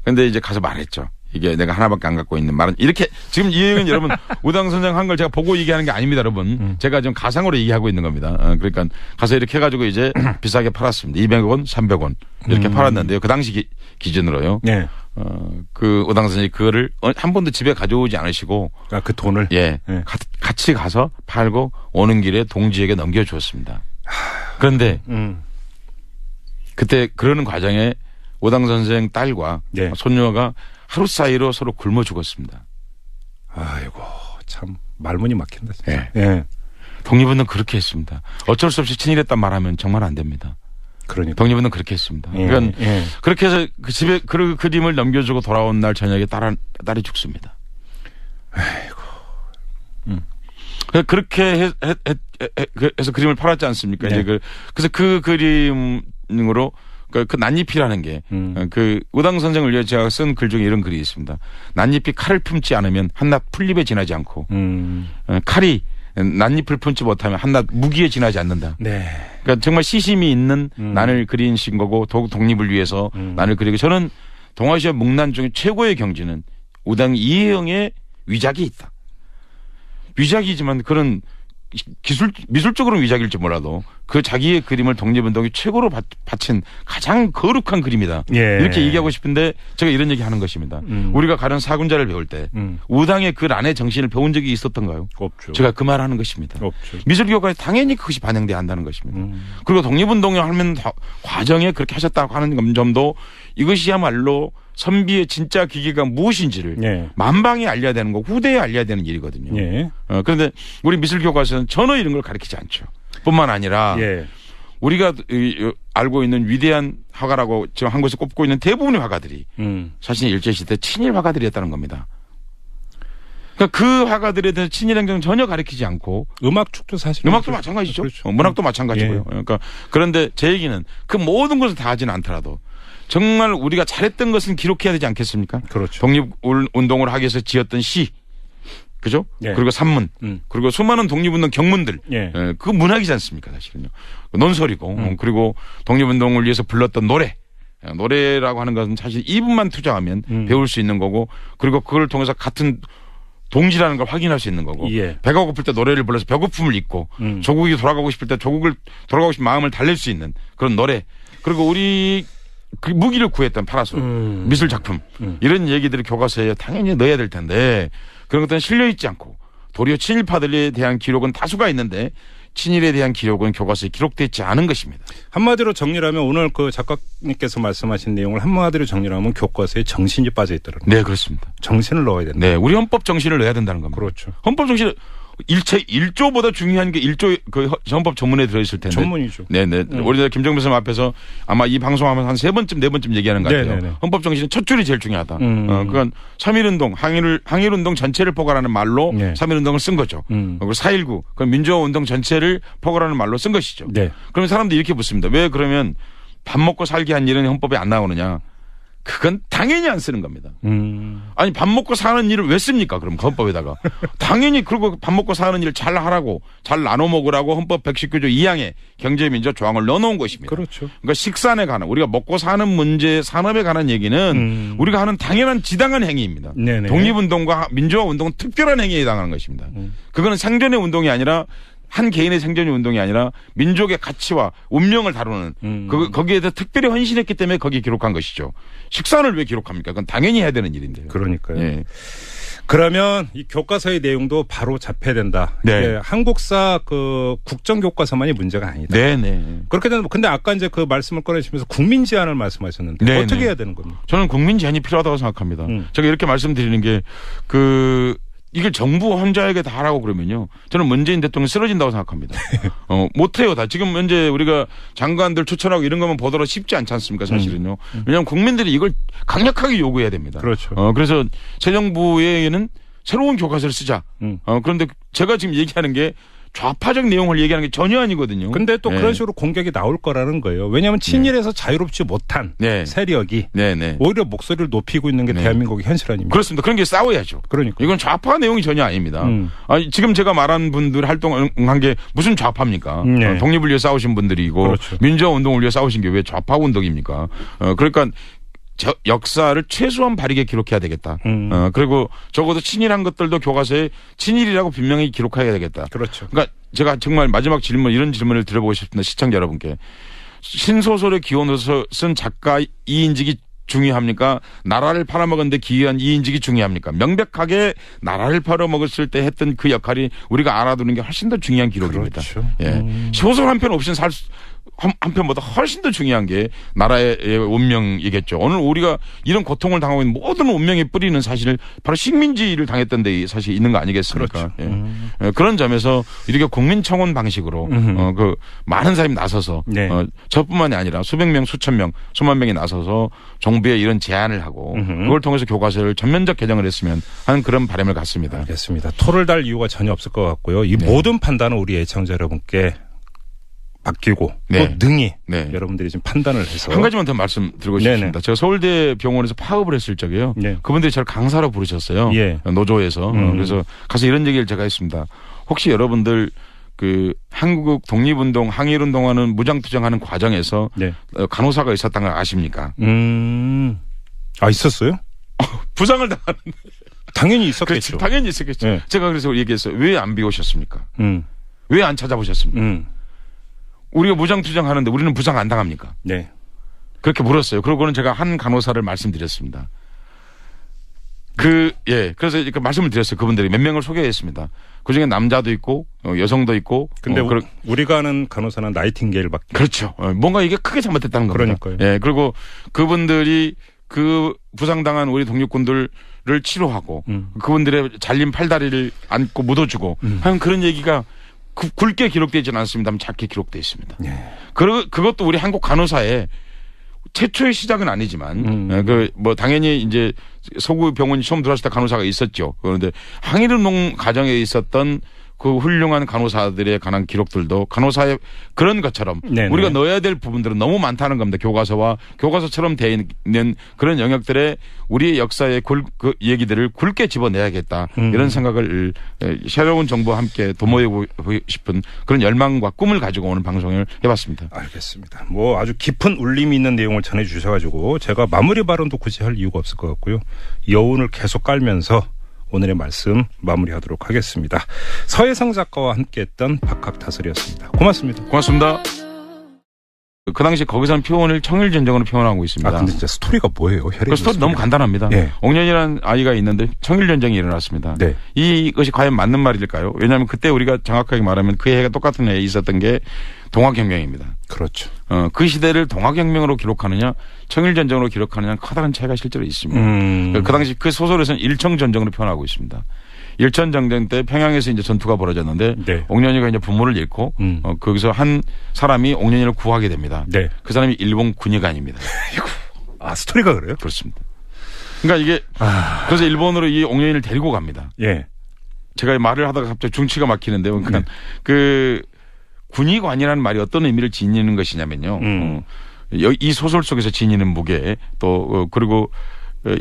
근데 이제 가서 말했죠. 이게 내가 하나밖에 안 갖고 있는 말은 이렇게 지금 이 얘기는 여러분 우당 선생 한 걸 제가 보고 얘기하는 게 아닙니다, 여러분. 제가 지금 가상으로 얘기하고 있는 겁니다. 그러니까 가서 이렇게 해가지고 이제 비싸게 팔았습니다. 200원, 300원 이렇게 팔았는데요. 그 당시 기준으로요. 네. 그 우당 선생이 그거를 한 번도 집에 가져오지 않으시고 그 돈을 예 같이 가서 팔고 오는 길에 동지에게 넘겨주었습니다. 그런데 그때 그러는 과정에 우당 선생 딸과 네. 손녀가 하루 사이로 서로 굶어 죽었습니다. 아이고 참 말문이 막힌다. 예. 예. 독립운동 그렇게 했습니다. 어쩔 수 없이 친일했단 말하면 정말 안 됩니다. 그러니까 독립운동 그렇게 했습니다. 그러니까 그렇게 해서 그 집에 그 그림을 넘겨주고 돌아온 날 저녁에 딸이 죽습니다. 아이고. 그렇게 해서 그림을 팔았지 않습니까? 네. 이제 그래서 그 그림으로 그 낫잎이라는 게 그 우당 선생을 위해 제가 쓴 글 중에 이런 글이 있습니다. 낫잎이 칼을 품지 않으면 한낱 풀잎에 지나지 않고 칼이 낫잎을 품지 못하면 한낱 무기에 지나지 않는다. 네. 그러니까 정말 시심이 있는 난을 그리신 거고 독립을 위해서 난을 그리고 저는 동아시아 문난 중에 최고의 경지는 우당 이혜영의 위작이 있다. 위작이지만 그런 미술적으로는 위작일지 몰라도 그 자기의 그림을 독립운동이 최고로 바친 가장 거룩한 그림이다. 예. 이렇게 얘기하고 싶은데 제가 이런 얘기 하는 것입니다. 우리가 가령 사군자를 배울 때 우당의 그 란의 정신을 배운 적이 있었던가요? 없죠. 제가 그 말 하는 것입니다. 없죠. 미술교과에 당연히 그것이 반영돼야 한다는 것입니다. 그리고 독립운동을 하면 과정에 그렇게 하셨다고 하는 점도 이것이야말로 선비의 진짜 기계가 무엇인지를 예. 만방에 알려야 되는 거 후대에 알려야 되는 일이거든요. 예. 그런데 우리 미술교과서는 전혀 이런 걸 가르치지 않죠. 뿐만 아니라 예. 우리가 알고 있는 위대한 화가라고 지금 한국에서 꼽고 있는 대부분의 화가들이 사실 일제시대 친일 화가들이었다는 겁니다. 그러니까 그 화가들에 대해서 친일 행정 전혀 가르치지 않고 음악축도 사실 음악도 마찬가지죠. 그렇죠. 문학도 마찬가지고요. 예. 그러니까 그런데 제 얘기는 그 모든 것을 다 하지는 않더라도 정말 우리가 잘했던 것은 기록해야 되지 않겠습니까? 그렇죠. 독립운동을 하기 위해서 지었던 시, 그죠? 예. 그리고 산문, 그리고 수많은 독립운동 경문들, 예. 그 문학이지 않습니까, 사실은요. 논설이고, 그리고 독립운동을 위해서 불렀던 노래, 노래라고 하는 것은 사실 2분만 투자하면 배울 수 있는 거고 그리고 그걸 통해서 같은 동지라는 걸 확인할 수 있는 거고 예. 배가 고플 때 노래를 불러서 배고픔을 잊고 조국이 돌아가고 싶을 때 조국을 돌아가고 싶은 마음을 달랠 수 있는 그런 노래 그리고 우리 그 무기를 구했던 파라솔 미술 작품 이런 얘기들을 교과서에 당연히 넣어야 될 텐데 그런 것들은 실려 있지 않고 도리어 친일파들에 대한 기록은 다수가 있는데 친일에 대한 기록은 교과서에 기록되어 있지 않은 것입니다. 한마디로 정리하면 오늘 그 작가님께서 말씀하신 내용을 한마디로 정리하면 교과서에 정신이 빠져 있더라고요. 네, 그렇습니다. 정신을 넣어야 된다. 네, 우리 헌법 정신을 넣어야 된다는 겁니다. 그렇죠. 헌법 정신을 일체 1조보다 중요한 게 1조 그 헌법 전문에 들어있을 텐데. 전문이죠. 네네. 우리 김정배 선생님 앞에서 아마 이 방송하면서 한 3번쯤 4번쯤 얘기하는 것 같아요. 네네네. 헌법 정신은 첫 줄이 제일 중요하다. 그건 3.1운동, 항일운동 전체를 포괄하는 말로 네. 3.1운동을 쓴 거죠. 그리고 4.19, 그 민주화운동 전체를 포괄하는 말로 쓴 것이죠. 네. 그러면 사람들이 이렇게 묻습니다. 왜 그러면 밥 먹고 살게 한 일은 헌법에 안 나오느냐. 그건 당연히 안 쓰는 겁니다. 아니 밥 먹고 사는 일을 왜 씁니까? 그럼 헌법에다가. 당연히 그리고 밥 먹고 사는 일을 잘 하라고 잘 나눠 먹으라고 헌법 119조 2항에 경제민주화 조항을 넣어놓은 것입니다. 그렇죠. 그러니까 식산에 관한 우리가 먹고 사는 문제 산업에 관한 얘기는 우리가 하는 당연한 지당한 행위입니다. 네네. 독립운동과 민주화 운동은 특별한 행위에 해당하는 것입니다. 그거는 생존의 운동이 아니라 한 개인의 생존의 운동이 아니라 민족의 가치와 운명을 다루는 거기에 대해 특별히 헌신했기 때문에 거기에 기록한 것이죠. 식산을 왜 기록합니까? 그건 당연히 해야 되는 일인데요. 그러니까요. 예. 그러면 이 교과서의 내용도 바로 잡혀야 된다. 네. 한국사 그 국정교과서만이 문제가 아니다. 네네. 그렇게 되면 근데 아까 이제 그 말씀을 꺼내시면서 국민 제안을 말씀하셨는데 네네. 어떻게 해야 되는 겁니까? 저는 국민 제안이 필요하다고 생각합니다. 제가 이렇게 말씀드리는 게 이걸 정부 혼자에게 다 하라고 그러면요. 저는 문재인 대통령이 쓰러진다고 생각합니다. 못해요. 다. 지금 현재 우리가 장관들 추천하고 이런 거면 보더라도 쉽지 않지 않습니까? 사실은요. 왜냐하면 국민들이 이걸 강력하게 요구해야 됩니다. 그렇죠. 그래서 새 정부에는 새로운 교과서를 쓰자. 그런데 제가 지금 얘기하는 게 좌파적 내용을 얘기하는 게 전혀 아니거든요. 근데 또 그런 식으로 공격이 나올 거라는 거예요. 왜냐하면 친일에서 자유롭지 못한 세력이 오히려 목소리를 높이고 있는 게 대한민국의 현실 아닙니까? 그렇습니다. 그런 게 싸워야죠. 그러니까 이건 좌파 내용이 전혀 아닙니다. 아니, 지금 제가 말한 분들 활동한 게 무슨 좌파입니까? 독립을 위해 싸우신 분들이고 그렇죠. 민주화 운동을 위해 싸우신 게 왜 좌파 운동입니까? 그러니까 역사를 최소한 바르게 기록해야 되겠다. 그리고 적어도 친일한 것들도 교과서에 친일이라고 분명히 기록해야 되겠다. 그렇죠. 그러니까 제가 정말 마지막 질문 이런 질문을 드려보고 싶습니다. 시청자 여러분께. 신소설의 기원으로서 쓴 작가 이인직이 중요합니까? 나라를 팔아먹었는데 기여한 이인직이 중요합니까? 명백하게 나라를 팔아먹었을 때 했던 그 역할이 우리가 알아두는 게 훨씬 더 중요한 기록입니다. 그렇죠. 예. 소설 한 편 없이는 한편보다 훨씬 더 중요한 게 나라의 운명이겠죠. 오늘 우리가 이런 고통을 당하고 있는 모든 운명의 뿌리는 사실 바로 식민지를 당했던 데 사실 있는 거 아니겠습니까? 그렇죠. 예. 그런 점에서 이렇게 국민청원 방식으로 그 많은 사람이 나서서 저뿐만이 아니라 수백 명, 수천 명, 수만 명이 나서서 정부에 이런 제안을 하고 그걸 통해서 교과서를 전면적 개정을 했으면 하는 그런 바람을 갖습니다. 알겠습니다. 토를 달 이유가 전혀 없을 것 같고요. 이 모든 판단은 우리 애청자 여러분께 맡기고 또 능히 여러분들이 지금 판단을 해서 한 가지만 더 말씀드리고 싶습니다. 제가 서울대 병원에서 파업을 했을 적에요. 그분들이 저를 강사로 부르셨어요. 노조에서. 그래서 가서 이런 얘기를 제가 했습니다. 혹시 여러분들 그 한국 독립운동, 항일운동하는 무장투쟁하는 과정에서 간호사가 있었다는 걸 아십니까? 있었어요? 부상을 당하는데. 당연히 있었겠죠. 당연히 있었겠죠. 제가 그래서 얘기했어요. 왜 안 비오셨습니까? 왜 안 찾아보셨습니까? 우리가 무장투쟁 하는데 우리는 부상 안 당합니까? 네. 그렇게 물었어요. 그러고는 제가 한 간호사를 말씀드렸습니다. 그래서 이렇게 말씀을 드렸어요. 그분들이 몇 명을 소개했습니다. 그 중에 남자도 있고, 여성도 있고. 근데 우리가 아는 간호사는 나이팅게일밖에. 그렇죠. 뭔가 이게 크게 잘못됐다는 겁니다. 그러니까요. 예. 그리고 그분들이 그 부상당한 우리 독립군들을 치료하고 그분들의 잘린 팔다리를 안고 묻어주고 하는 그런 얘기가 굵게 기록되지는 않습니다만 작게 기록되어 있습니다. 그것도 우리 한국 간호사의 최초의 시작은 아니지만 당연히 이제 서구 병원이 처음 들어왔을 때 간호사가 있었죠. 그런데 항일운동 과정에 있었던 그 훌륭한 간호사들에 관한 기록들도 간호사의 그런 것처럼 네네. 우리가 넣어야 될 부분들은 너무 많다는 겁니다. 교과서와 교과서처럼 되어 있는 그런 영역들의 우리의 역사의 그 얘기들을 굵게 집어내야겠다. 이런 생각을 새로운 정부와 함께 도모하고 싶은 그런 열망과 꿈을 가지고 오는 방송을 해봤습니다. 알겠습니다. 뭐 아주 깊은 울림이 있는 내용을 전해주셔가지고 제가 마무리 발언도 굳이 할 이유가 없을 것 같고요. 여운을 계속 깔면서 오늘의 말씀 마무리하도록 하겠습니다. 서혜성 작가와 함께했던 박학다슬이었습니다. 고맙습니다. 고맙습니다. 그 당시 거기서는 표현을 청일전쟁으로 표현하고 있습니다. 아, 근데 진짜 스토리가 뭐예요? 그 스토리 너무 간단합니다. 네. 옥년이라는 아이가 있는데 청일전쟁이 일어났습니다. 네. 이것이 과연 맞는 말일까요? 왜냐하면 그때 우리가 정확하게 말하면 그 해가 똑같은 해에 있었던 게 동학혁명입니다. 그렇죠. 그 시대를 동학혁명으로 기록하느냐 청일전쟁으로 기록하느냐 커다란 차이가 실제로 있습니다. 그 당시 그 소설에서는 일청전쟁으로 표현하고 있습니다. 일천전쟁 때 평양에서 이제 전투가 벌어졌는데 네. 옥년이가 이제 부모를 잃고 거기서 한 사람이 옥년이를 구하게 됩니다. 네. 그 사람이 일본 군의관입니다. 아 스토리가 그래요? 그렇습니다. 그러니까 이게 그래서 일본으로 이 옥년이를 데리고 갑니다. 예. 제가 말을 하다가 갑자기 중치가 막히는데요. 그러니까 그 군의관이라는 말이 어떤 의미를 지니는 것이냐면요. 이 소설 속에서 지니는 무게 또 그리고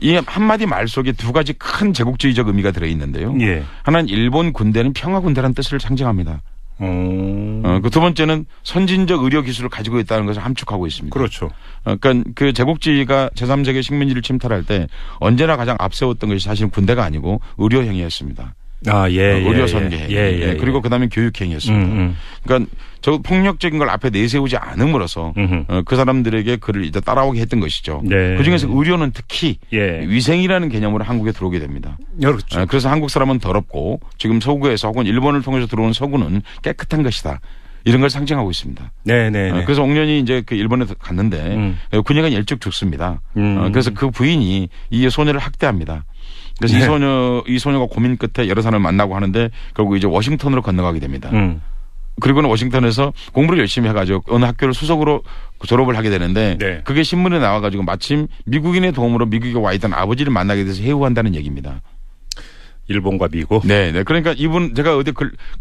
이 한마디 말 속에 두 가지 큰 제국주의적 의미가 들어있는데요. 예. 하나는 일본 군대는 평화군대라는 뜻을 상징합니다. 그 두 번째는 선진적 의료 기술을 가지고 있다는 것을 함축하고 있습니다. 그렇죠. 그러니까 그 제국주의가 제3세계 식민지를 침탈할 때 언제나 가장 앞세웠던 것이 사실은 군대가 아니고 의료행위였습니다. 아, 예. 의료 선계. 예. 그리고 그다음에 교육행위였습니다. 그러니까 저 폭력적인 걸 앞에 내세우지 않음으로써 그 사람들에게 그를 이제 따라오게 했던 것이죠. 네. 그중에서 의료는 특히 위생이라는 개념으로 한국에 들어오게 됩니다. 그렇죠. 그래서 한국 사람은 더럽고 지금 서구에서 혹은 일본을 통해서 들어온 서구는 깨끗한 것이다. 이런 걸 상징하고 있습니다. 네네. 그래서 옥년이 이제 그 일본에 군의관이 일찍 죽습니다. 그래서 그 부인이 이 소녀를 학대합니다. 그래서 이 소녀가 고민 끝에 여러 사람을 만나고 하는데 결국 이제 워싱턴으로 건너가게 됩니다. 그리고는 워싱턴에서 공부를 열심히 해가지고 어느 학교를 수석으로 졸업을 하게 되는데 그게 신문에 나와가지고 마침 미국인의 도움으로 미국에 와 있던 아버지를 만나게 돼서 해우한다는 얘기입니다. 일본과 미국. 네. 그러니까 이분 제가 어디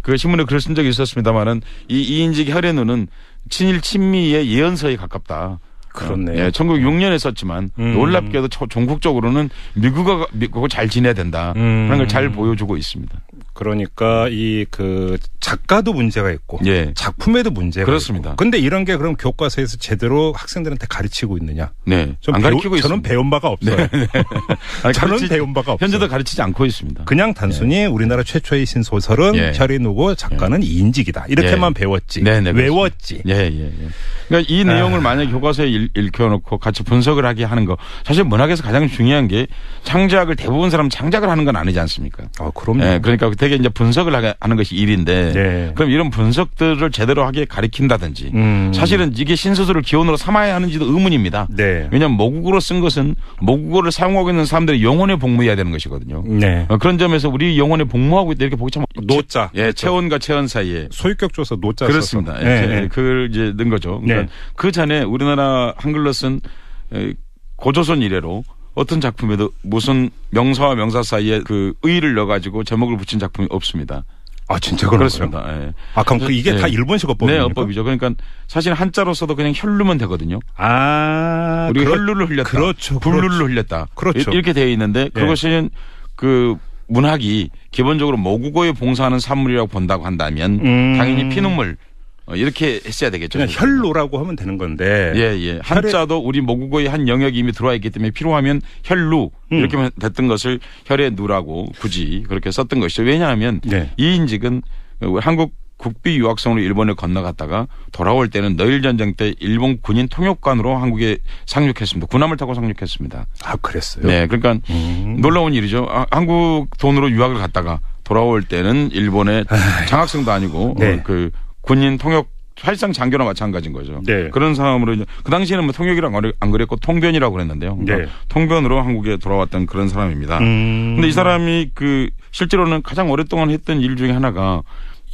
그 신문에 글 쓴 적이 있었습니다만은 이 이인직 혈의누는 친일 친미의 예언서에 가깝다. 그렇네요. 예, 1906년에 썼지만 놀랍게도 전국적으로는 미국하고 잘 지내야 된다. 그런 걸 잘 보여주고 있습니다. 그러니까 이 그 작가도 문제가 있고 작품에도 문제가 그렇습니다. 있고. 근데 이런 게 그럼 교과서에서 제대로 학생들한테 가르치고 있느냐? 네. 안 가르치고 있습니다. 저는 배운 바가 없어요. 아니, 저는 배운 바가 없어요. 현재도 가르치지 않고 있습니다. 그냥 단순히 우리나라 최초의 신소설은 혈의누고 작가는 이인직이다. 이렇게만 배웠지. 외웠지. 그러니까 이 내용을 만약에 교과서에 읽혀놓고 같이 분석을 하게 하는 거 사실 문학에서 가장 중요한 게 창작을 대부분 사람 창작을 하는 건 아니지 않습니까? 그럼요. 그러니까 되게 이제 분석을 하는 것이 일인데 그럼 이런 분석들을 제대로 하게 가리킨다든지 사실은 이게 신소설을 기원으로 삼아야 하는지도 의문입니다. 왜냐하면 모국어로 쓴 것은 모국어를 사용하고 있는 사람들의 영혼에 복무해야 되는 것이거든요. 그런 점에서 우리 영혼에 복무하고 있다 이렇게 보기 참 노자. 체온과 체온 사이에 소유격 줘서 노자. 그렇습니다. 그걸 이제 넣은 거죠. 그러니까 그 전에 우리나라 한글로 쓴 고조선 이래로 어떤 작품에도 무슨 명사와 명사 사이에 그 의를 넣어가지고 제목을 붙인 작품이 없습니다. 아 진짜 그렇습니다. 그럼 이게 다 일본식 어법입니까? 네, 어법이죠. 그러니까 사실 한자로 써도 그냥 혈루면 되거든요. 우리가 혈루를 흘렸다. 그렇죠. 불루를 흘렸다. 그렇죠. 이렇게 되어 있는데 그것은 그 문학이 기본적으로 모국어에 봉사하는 산물이라고 본다고 한다면 당연히 피눈물 이렇게 했어야 되겠죠. 그냥 혈루라고 하면 되는 건데. 한자도 우리 모국어의 한 영역이 이미 들어와 있기 때문에 필요하면 혈루 이렇게 됐던 것을 혈의 누라고 굳이 그렇게 썼던 것이죠. 왜냐하면 이인직은 한국 국비 유학생으로 일본에 건너갔다가 돌아올 때는 너일전쟁 때 일본 군인 통역관으로 한국에 상륙했습니다. 군함을 타고 상륙했습니다. 아 그랬어요? 네. 그러니까 놀라운 일이죠. 한국 돈으로 유학을 갔다가 돌아올 때는 일본의 장학생도 아니고 그 군인 통역 사실상 장교나 마찬가지인 거죠. 그런 사람으로 이제 그 당시에는 뭐 통역이라고 안 그랬고 통변이라고 그랬는데요. 그러니까 통변으로 한국에 돌아왔던 그런 사람입니다. 근데 이 사람이 그 실제로는 가장 오랫동안 했던 일 중에 하나가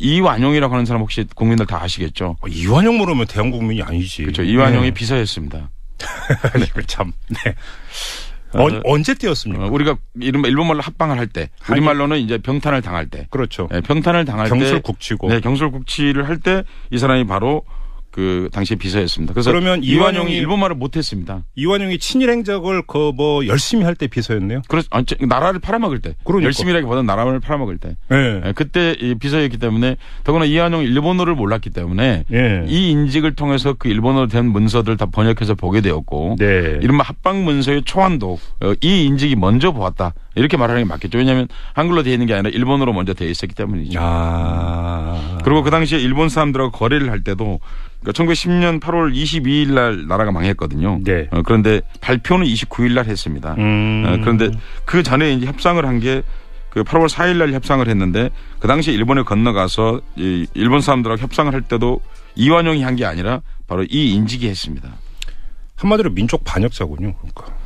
이완용이라고 하는 사람 혹시 국민들 다 아시겠죠? 이완용 모르면 대한 국민이 아니지. 그렇죠. 이완용이 비서였습니다. 이걸 참. 언제 띄었습니까? 우리가 일본말로 합방을 할 때, 우리말로는 이제 병탄을 당할 때. 그렇죠. 네, 병탄을 당할 경술국치고. 때. 네, 경술국치를 할 때 이 사람이 바로 그 당시에 비서였습니다. 그래서 그러면 이완용이 일본말을 못했습니다. 이완용이 친일 행적을 열심히 할 때 비서였네요. 그렇죠. 나라를 팔아먹을 때. 그러니까. 열심히라기보다는 나라를 팔아먹을 때. 네. 네, 그때 비서였기 때문에 더구나 이완용이 일본어를 몰랐기 때문에 네. 이 인직을 통해서 그 일본어로 된 문서들 다 번역해서 보게 되었고 네. 이른바 합방 문서의 초안도 이 인직이 먼저 보았다. 이렇게 말하는 게 맞겠죠. 왜냐하면 한글로 되어 있는 게 아니라 일본어로 먼저 되어 있었기 때문이죠. 그리고 그 당시에 일본 사람들하고 거래를 할 때도 그러니까 1910년 8월 22일 날 나라가 망했거든요. 네. 그런데 발표는 29일 날 했습니다. 그런데 그 전에 이제 협상을 한 게 그 8월 4일 날 협상을 했는데 그 당시에 일본에 건너가서 이 일본 사람들하고 협상을 할 때도 이완용이 한 게 아니라 바로 이 인직이 했습니다. 한마디로 민족 반역자군요. 그러니까.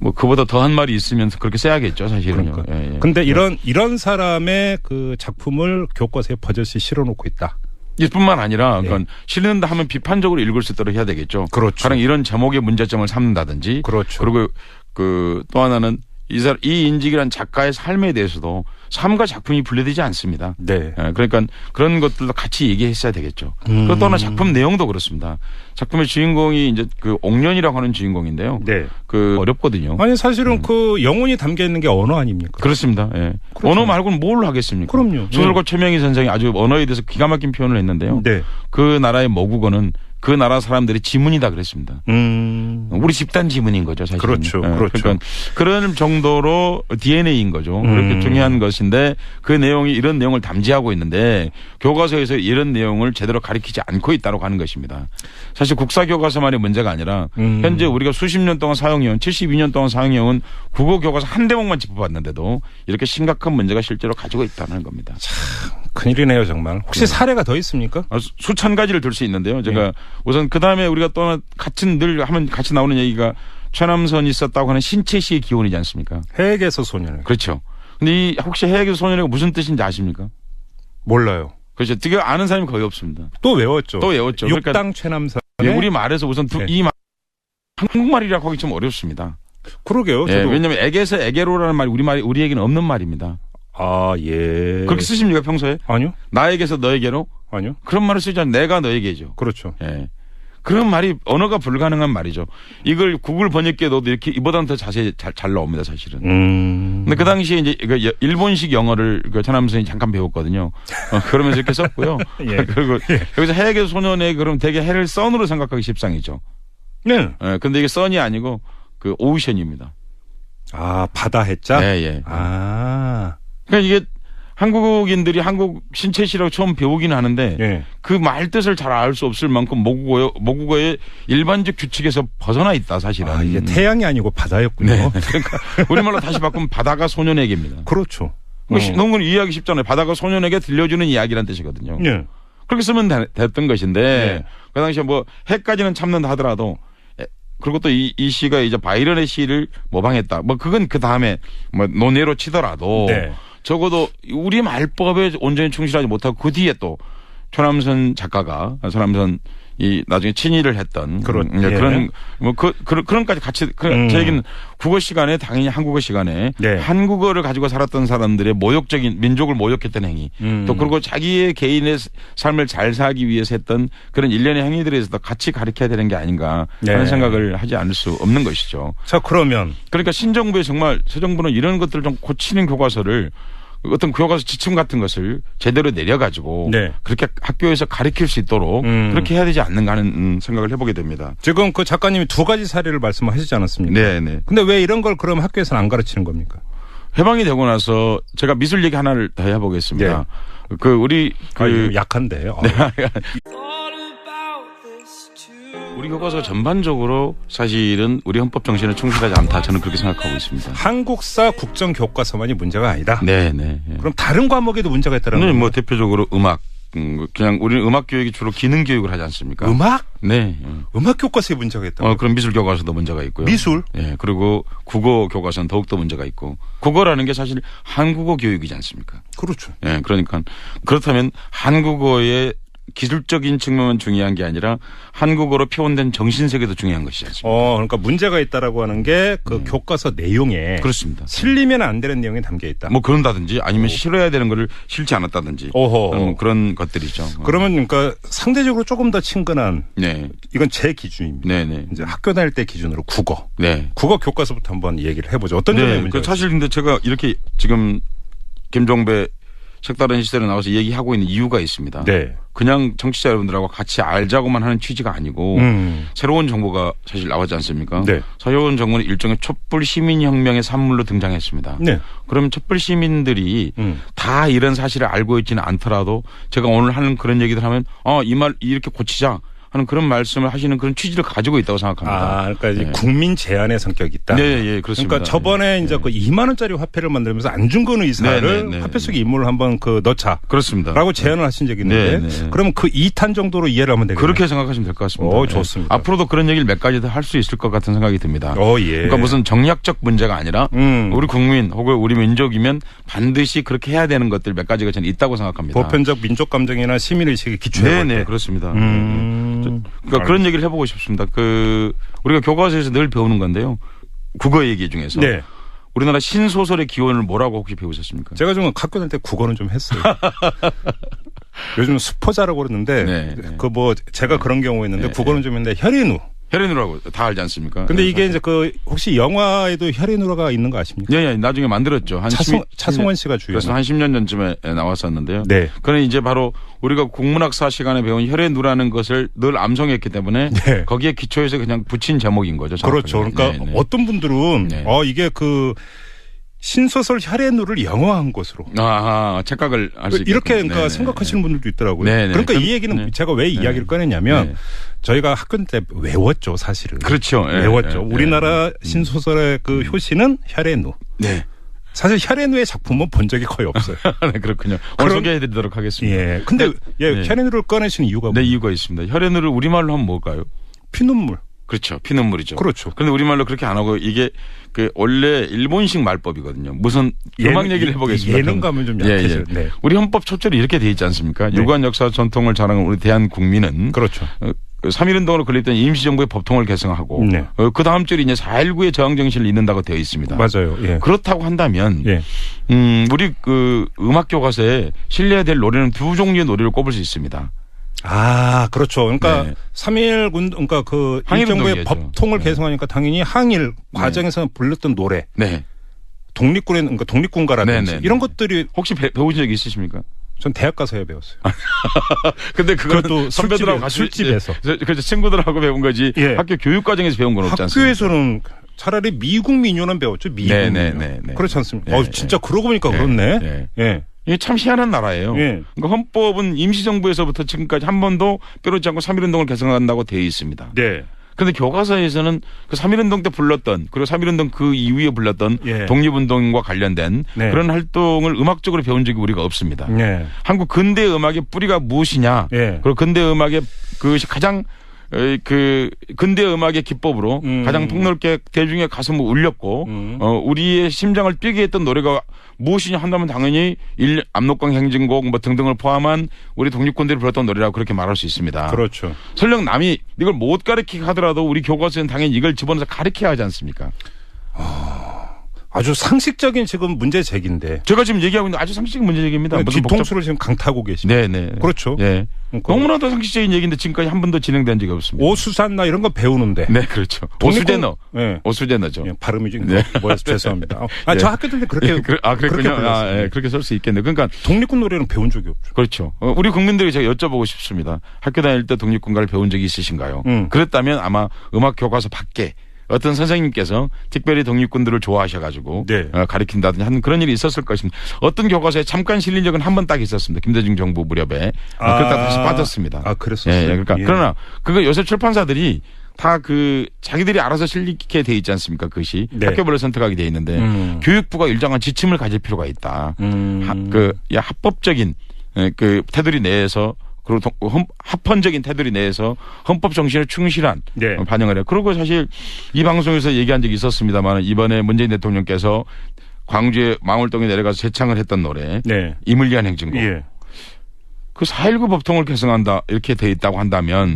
뭐 그보다 더한 말이 있으면 그렇게 써야겠죠, 사실은요. 그러니까. 예, 예. 근데 이런 사람의 그 작품을 교과서에 버젓이 실어놓고 있다. 이뿐만 아니라 그건 실는다 하면 비판적으로 읽을 수 있도록 해야 되겠죠. 그렇죠. 가령 이런 제목의 문제점을 삼는다든지. 그렇죠. 그리고 그 또 하나는 이 인직이란 작가의 삶에 대해서도 삶과 작품이 분리되지 않습니다. 네. 그러니까 그런 것들도 같이 얘기했어야 되겠죠. 그리고 또 하나 작품 내용도 그렇습니다. 작품의 주인공이 이제 그 옥년이라고 하는 주인공인데요. 네. 그 어렵거든요. 아니 사실은 그 영혼이 담겨 있는 게 언어 아닙니까? 그렇습니다. 예. 그렇죠. 언어 말고는 뭘 하겠습니까? 그럼요. 소설가 최명희 선생이 아주 언어에 대해서 기가 막힌 표현을 했는데요. 네. 그 나라의 모국어는 그 나라 사람들의 지문이다 그랬습니다. 우리 집단 지문인 거죠, 사실. 그렇죠. 네. 그렇죠. 그러니까 그런 정도로 DNA인 거죠. 그렇게 중요한 것인데 그 내용이 이런 내용을 담지하고 있는데 교과서에서 이런 내용을 제대로 가리키지 않고 있다고 하는 것입니다. 사실 국사 교과서만의 문제가 아니라 현재 우리가 수십 년 동안 사용해온 72년 동안 사용해온 국어 교과서 한 대목만 짚어봤는데도 이렇게 심각한 문제가 실제로 가지고 있다는 겁니다. 참 큰일이네요, 정말. 혹시 사례가 더 있습니까? 수천 가지를 들 수 있는데요. 제가 우선 그 다음에 우리가 또 같이 늘 하면 같이 나오는 얘기가 최남선이 썼다고 하는 신채시의 기원이지 않습니까? 해액에서 소년회. 그렇죠. 근데 혹시 해액에서 소년회가 무슨 뜻인지 아십니까? 몰라요. 그렇죠. 되게 아는 사람이 거의 없습니다. 또 외웠죠. 육당 그러니까 최남선. 우리 말에서 우선 이 말 한국말이라고 하기 좀 어렵습니다. 그러게요. 예, 왜냐하면 에게에서 에게로라는 말이 우리에게는 없는 말입니다. 아, 예. 그렇게 쓰십니까 평소에? 아니요. 나에게서 너에게로? 아니요. 그런 말을 쓰지 않아요. 내가 너에게죠. 그렇죠. 예. 그런 말이 언어가 불가능한 말이죠. 이걸 구글 번역기에 넣어도 이렇게 이보다는 더 자세히 잘 나옵니다, 사실은. 근데 그 당시에 이제 일본식 영어를 최남선이 잠깐 배웠거든요. 그러면서 이렇게 썼고요. 예. 그리고 여기서 해에게서 소년에 그럼 되게 해를 선으로 생각하기 십상이죠. 네. 예. 근데 이게 선이 아니고 그 오션입니다. 아, 바다 해자? 예, 예. 아. 그러니까 이게 한국인들이 한국 신체시라고 처음 배우기는 하는데 예. 그 말 뜻을 잘 알 수 없을 만큼 모국어의 일반적 규칙에서 벗어나 있다 사실은. 아, 이게 태양이 아니고 바다였군요. 네. 그러니까 우리말로 다시 바꾸면 바다가 소년에게입니다. 그렇죠. 너무 이해하기 쉽잖아요. 바다가 소년에게 들려주는 이야기란 뜻이거든요. 예. 그렇게 쓰면 됐던 것인데 네. 그 당시에 뭐 해까지는 참는다 하더라도 그리고 또 이 시가 이제 바이런의 시를 모방했다. 뭐 그건 그 다음에 뭐 논외로 치더라도 네. 적어도 우리 말법에 온전히 충실하지 못하고 그 뒤에 또 최남선 작가가 최남선 이 나중에 친일을 했던 그런 뭐 그런까지 같이 제 얘기는 국어 시간에 당연히 한국어 시간에 네. 한국어를 가지고 살았던 사람들의 모욕적인 민족을 모욕했던 행위 또 그리고 자기의 개인의 삶을 잘 살기 위해서 했던 그런 일련의 행위들에 대해서도 같이 가르쳐야 되는 게 아닌가 하는 네. 생각을 하지 않을 수 없는 것이죠. 자, 그러면 그러니까 신정부에 정말 새 정부는 이런 것들을 좀 고치는 교과서를 어떤 교과서 지침 같은 것을 제대로 내려가지고 네. 그렇게 학교에서 가르칠 수 있도록 그렇게 해야 되지 않는가 하는 생각을 해보게 됩니다. 지금 그 작가님이 두 가지 사례를 말씀하시지 않았습니까? 네네. 근데 왜 이런 걸 그럼 학교에서는 안 가르치는 겁니까? 해방이 되고 나서 제가 미술 얘기 하나를 더 해보겠습니다. 네. 약한데요. 네. 우리 교과서가 전반적으로 사실은 우리 헌법 정신에 충실하지 않다. 저는 그렇게 생각하고 있습니다. 한국사 국정 교과서만이 문제가 아니다. 네네. 그럼 다른 과목에도 문제가 있다는 거예요? 뭐 대표적으로 음악. 그냥 우리는 음악 교육이 주로 기능 교육을 하지 않습니까? 음악? 네. 음악 교과서에 문제가 있다. 그럼 미술 교과서도 문제가 있고요. 미술? 네. 그리고 국어 교과서는 더욱더 문제가 있고 국어라는 게 사실 한국어 교육이지 않습니까? 그렇죠. 네. 그러니까 그렇다면 한국어의 기술적인 측면만 중요한 게 아니라 한국어로 표현된 정신세계도 중요한 것이죠. 그러니까 문제가 있다라고 하는 게 그 교과서 내용에 그렇습니다. 실리면 안 되는 내용이 담겨 있다. 뭐 그런다든지 아니면 실어야 되는 거를 실지 않았다든지 그런 것들이죠. 그러면 그러니까 상대적으로 조금 더 친근한 네. 이건 제 기준입니다. 네네. 이제 학교 다닐 때 기준으로 국어. 네. 국어 교과서부터 한번 얘기를 해보죠. 어떤 점에 문제가 사실 근데 제가 이렇게 지금 김종배 색다른 시대로 나와서 얘기하고 있는 이유가 있습니다. 네. 그냥 정치자 여러분들하고 같이 알자고만 하는 취지가 아니고 새로운 정부가 사실 나왔지 않습니까? 네. 새로운 정부는 일종의 촛불 시민혁명의 산물로 등장했습니다. 네. 그럼 촛불 시민들이 다 이런 사실을 알고 있지는 않더라도 제가 오늘 하는 그런 얘기들 하면 이 말 이렇게 고치자 하는 그런 말씀을 하시는 그런 취지를 가지고 있다고 생각합니다. 그러니까 이제 국민 제안의 성격이 있다. 네, 그렇습니다. 그러니까 저번에 이제 그 2만 원짜리 화폐를 만들면서 안중근 의사를 화폐 속에 인물을 한번 넣자. 그렇습니다. 라고 제안을 하신 적이 있는데 그러면 그 2탄 정도로 이해를 하면 되겠네요. 그렇게 생각하시면 될 것 같습니다. 좋습니다. 앞으로도 그런 얘기를 몇 가지 더 할 수 있을 것 같은 생각이 듭니다. 예. 그러니까 무슨 정략적 문제가 아니라 우리 국민 혹은 우리 민족이면 반드시 그렇게 해야 되는 것들 몇 가지가 저는 있다고 생각합니다. 보편적 민족 감정이나 시민의식에 기초해. 네, 그렇습니다. 그러니까 그런 얘기를 해보고 싶습니다. 우리가 교과서에서 늘 배우는 건데요. 국어 얘기 중에서. 네. 우리나라 신소설의 기원을 뭐라고 혹시 배우셨습니까? 제가 좀 학교 다닐 때 국어는 좀 했어요. 요즘 수포자라고 그러는데 제가 그런 경우가 있는데 국어는 좀 했는데 혈인우라고 다 알지 않습니까? 근데 이게 이제 혹시 영화에도 혈인우가 있는 거 아십니까? 네, 나중에 만들었죠. 차승원 씨가 주연. 그래서 한 10년 전쯤에 나왔었는데요. 네. 그는 이제 바로 우리가 국문학사 시간에 배운 혈인우라는 것을 늘 암송했기 때문에 거기에 기초해서 그냥 붙인 제목인 거죠. 정확하게. 그렇죠. 그러니까 어떤 분들은 이게 신소설 혈의누를 영화한 것으로. 착각을 할 수 있겠군요. 이렇게 그러니까 생각하시는 분들도 있더라고요. 그러니까 이 얘기는 제가 왜 이야기를 꺼냈냐면 저희가 학교 때 외웠죠, 사실은. 그렇죠. 외웠죠. 우리나라 신소설의 효시는 혈의누. 네. 사실 혈의누의 작품은 본 적이 거의 없어요. 네, 그렇군요. 오늘 소개해드리도록 하겠습니다. 근데 혈의누를 꺼내신 이유가 뭐예요? 네, 이유가 있습니다. 혈의누를 우리말로 하면 뭘까요? 피눈물. 그렇죠. 피눈물이죠. 그렇죠. 그런데 우리말로 그렇게 안 하고 이게 원래 일본식 말법이거든요. 무슨 음악 얘기를 해보겠습니다. 예능감은 좀 약해져요. 네. 우리 헌법 초절이 이렇게 돼 있지 않습니까? 유구한 역사 전통을 자랑하는 우리 대한국민은 그렇죠. 3.1운동으로 건립된 임시정부의 법통을 개성하고 그 다음 줄이 이제 4.19의 저항정신을 잇는다고 되어 있습니다. 맞아요. 그렇다고 한다면 우리 음악 교과서에 실려야 될 노래는 두 종류의 노래를 꼽을 수 있습니다. 그렇죠. 그러니까 3.1 그러니까 임시정부의 법통을 개성하니까 당연히 항일 과정에서 불렀던 노래. 그러니까 독립군가라든지 이런 것들이 혹시 배우신 적 있으십니까? 전 대학 가서야 배웠어요. 근데 그것도 선배들하고 같이 술집에서. 그래서 친구들하고 배운 거지. 학교 교육 과정에서 배운 건 없지 않습니까? 학교에서는 차라리 미국 민요는 배웠죠. 미국 민요. 그렇지 않습니까? 진짜 그러고 보니까 그렇네. 이게 참 희한한 나라예요. 그러니까 헌법은 임시정부에서부터 지금까지 한 번도 빼놓지 않고 3.1운동을 개성한다고 되어 있습니다. 그런데 교과서에서는 그 3.1운동 때 불렀던 그리고 3.1운동 그 이후에 불렀던 독립운동과 관련된 그런 활동을 음악적으로 배운 적이 우리가 없습니다. 한국 근대 음악의 뿌리가 무엇이냐 그리고 근대 음악의 그것이 가장 근대 음악의 기법으로 가장 폭넓게 대중의 가슴을 울렸고 우리의 심장을 뛰게 했던 노래가 무엇이냐 한다면 당연히 압록강 행진곡 등등을 포함한 우리 독립군들이 불렀던 노래라고 그렇게 말할 수 있습니다. 그렇죠. 설령 남이 이걸 못 가르치게 하더라도 우리 교과서는 당연히 이걸 집어넣어서 가르쳐야 하지 않습니까? 아주 상식적인 지금 문제 제기인데. 제가 지금 얘기하고 있는 아주 상식적인 문제 제기입니다. 뒤통수를 지금 강타고 계십니다. 그렇죠. 너무나도 상식적인 얘기인데 지금까지 한 번도 진행된 적이 없습니다. 오수산나 이런 거 배우는데. 그렇죠. 오수제너. 오수제너죠. 발음이 좀 뭐여서 죄송합니다. 저 학교 때 그렇게. 그렇군요. 그렇게 쓸 수 있겠네요. 그러니까 독립군 노래는 배운 적이 없죠. 그렇죠. 우리 국민들이 제가 여쭤보고 싶습니다. 학교 다닐 때 독립군가를 배운 적이 있으신가요? 그랬다면 아마 음악 교과서 밖에 어떤 선생님께서 특별히 독립군들을 좋아하셔가지고 가르친다든지 하는 그런 일이 있었을 것입니다. 어떤 교과서에 잠깐 실린 적은 한 번 딱 있었습니다. 김대중 정부 무렵에. 그러다 다시 빠졌습니다. 그랬었어요. 그러나 그거 요새 출판사들이 다 자기들이 알아서 실리게 돼 있지 않습니까? 그것이 학교별로 선택하게 돼 있는데 교육부가 일정한 지침을 가질 필요가 있다. 합법적인 테두리 내에서 그리고 합헌적인 테두리 내에서 헌법 정신에 충실한 반영을 해요. 그리고 사실 이 방송에서 얘기한 적이 있었습니다만 이번에 문재인 대통령께서 광주의 망월동에 내려가서 재창을 했던 노래 이물 위한 행진곡. 그 4.19 법통을 개성한다 이렇게 돼 있다고 한다면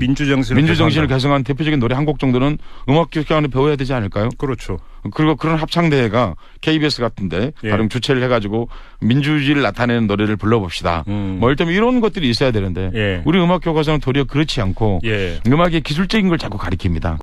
민주정신을 개성한 대표적인 노래 한 곡 정도는 음악교육관에 배워야 되지 않을까요? 그렇죠. 그리고 그런 합창대회가 KBS 같은데 가령 주최를 해가지고 민주주의를 나타내는 노래를 불러봅시다. 뭐 일단 이런 것들이 있어야 되는데 우리 음악교과서는 도리어 그렇지 않고 음악의 기술적인 걸 자꾸 가리킵니다.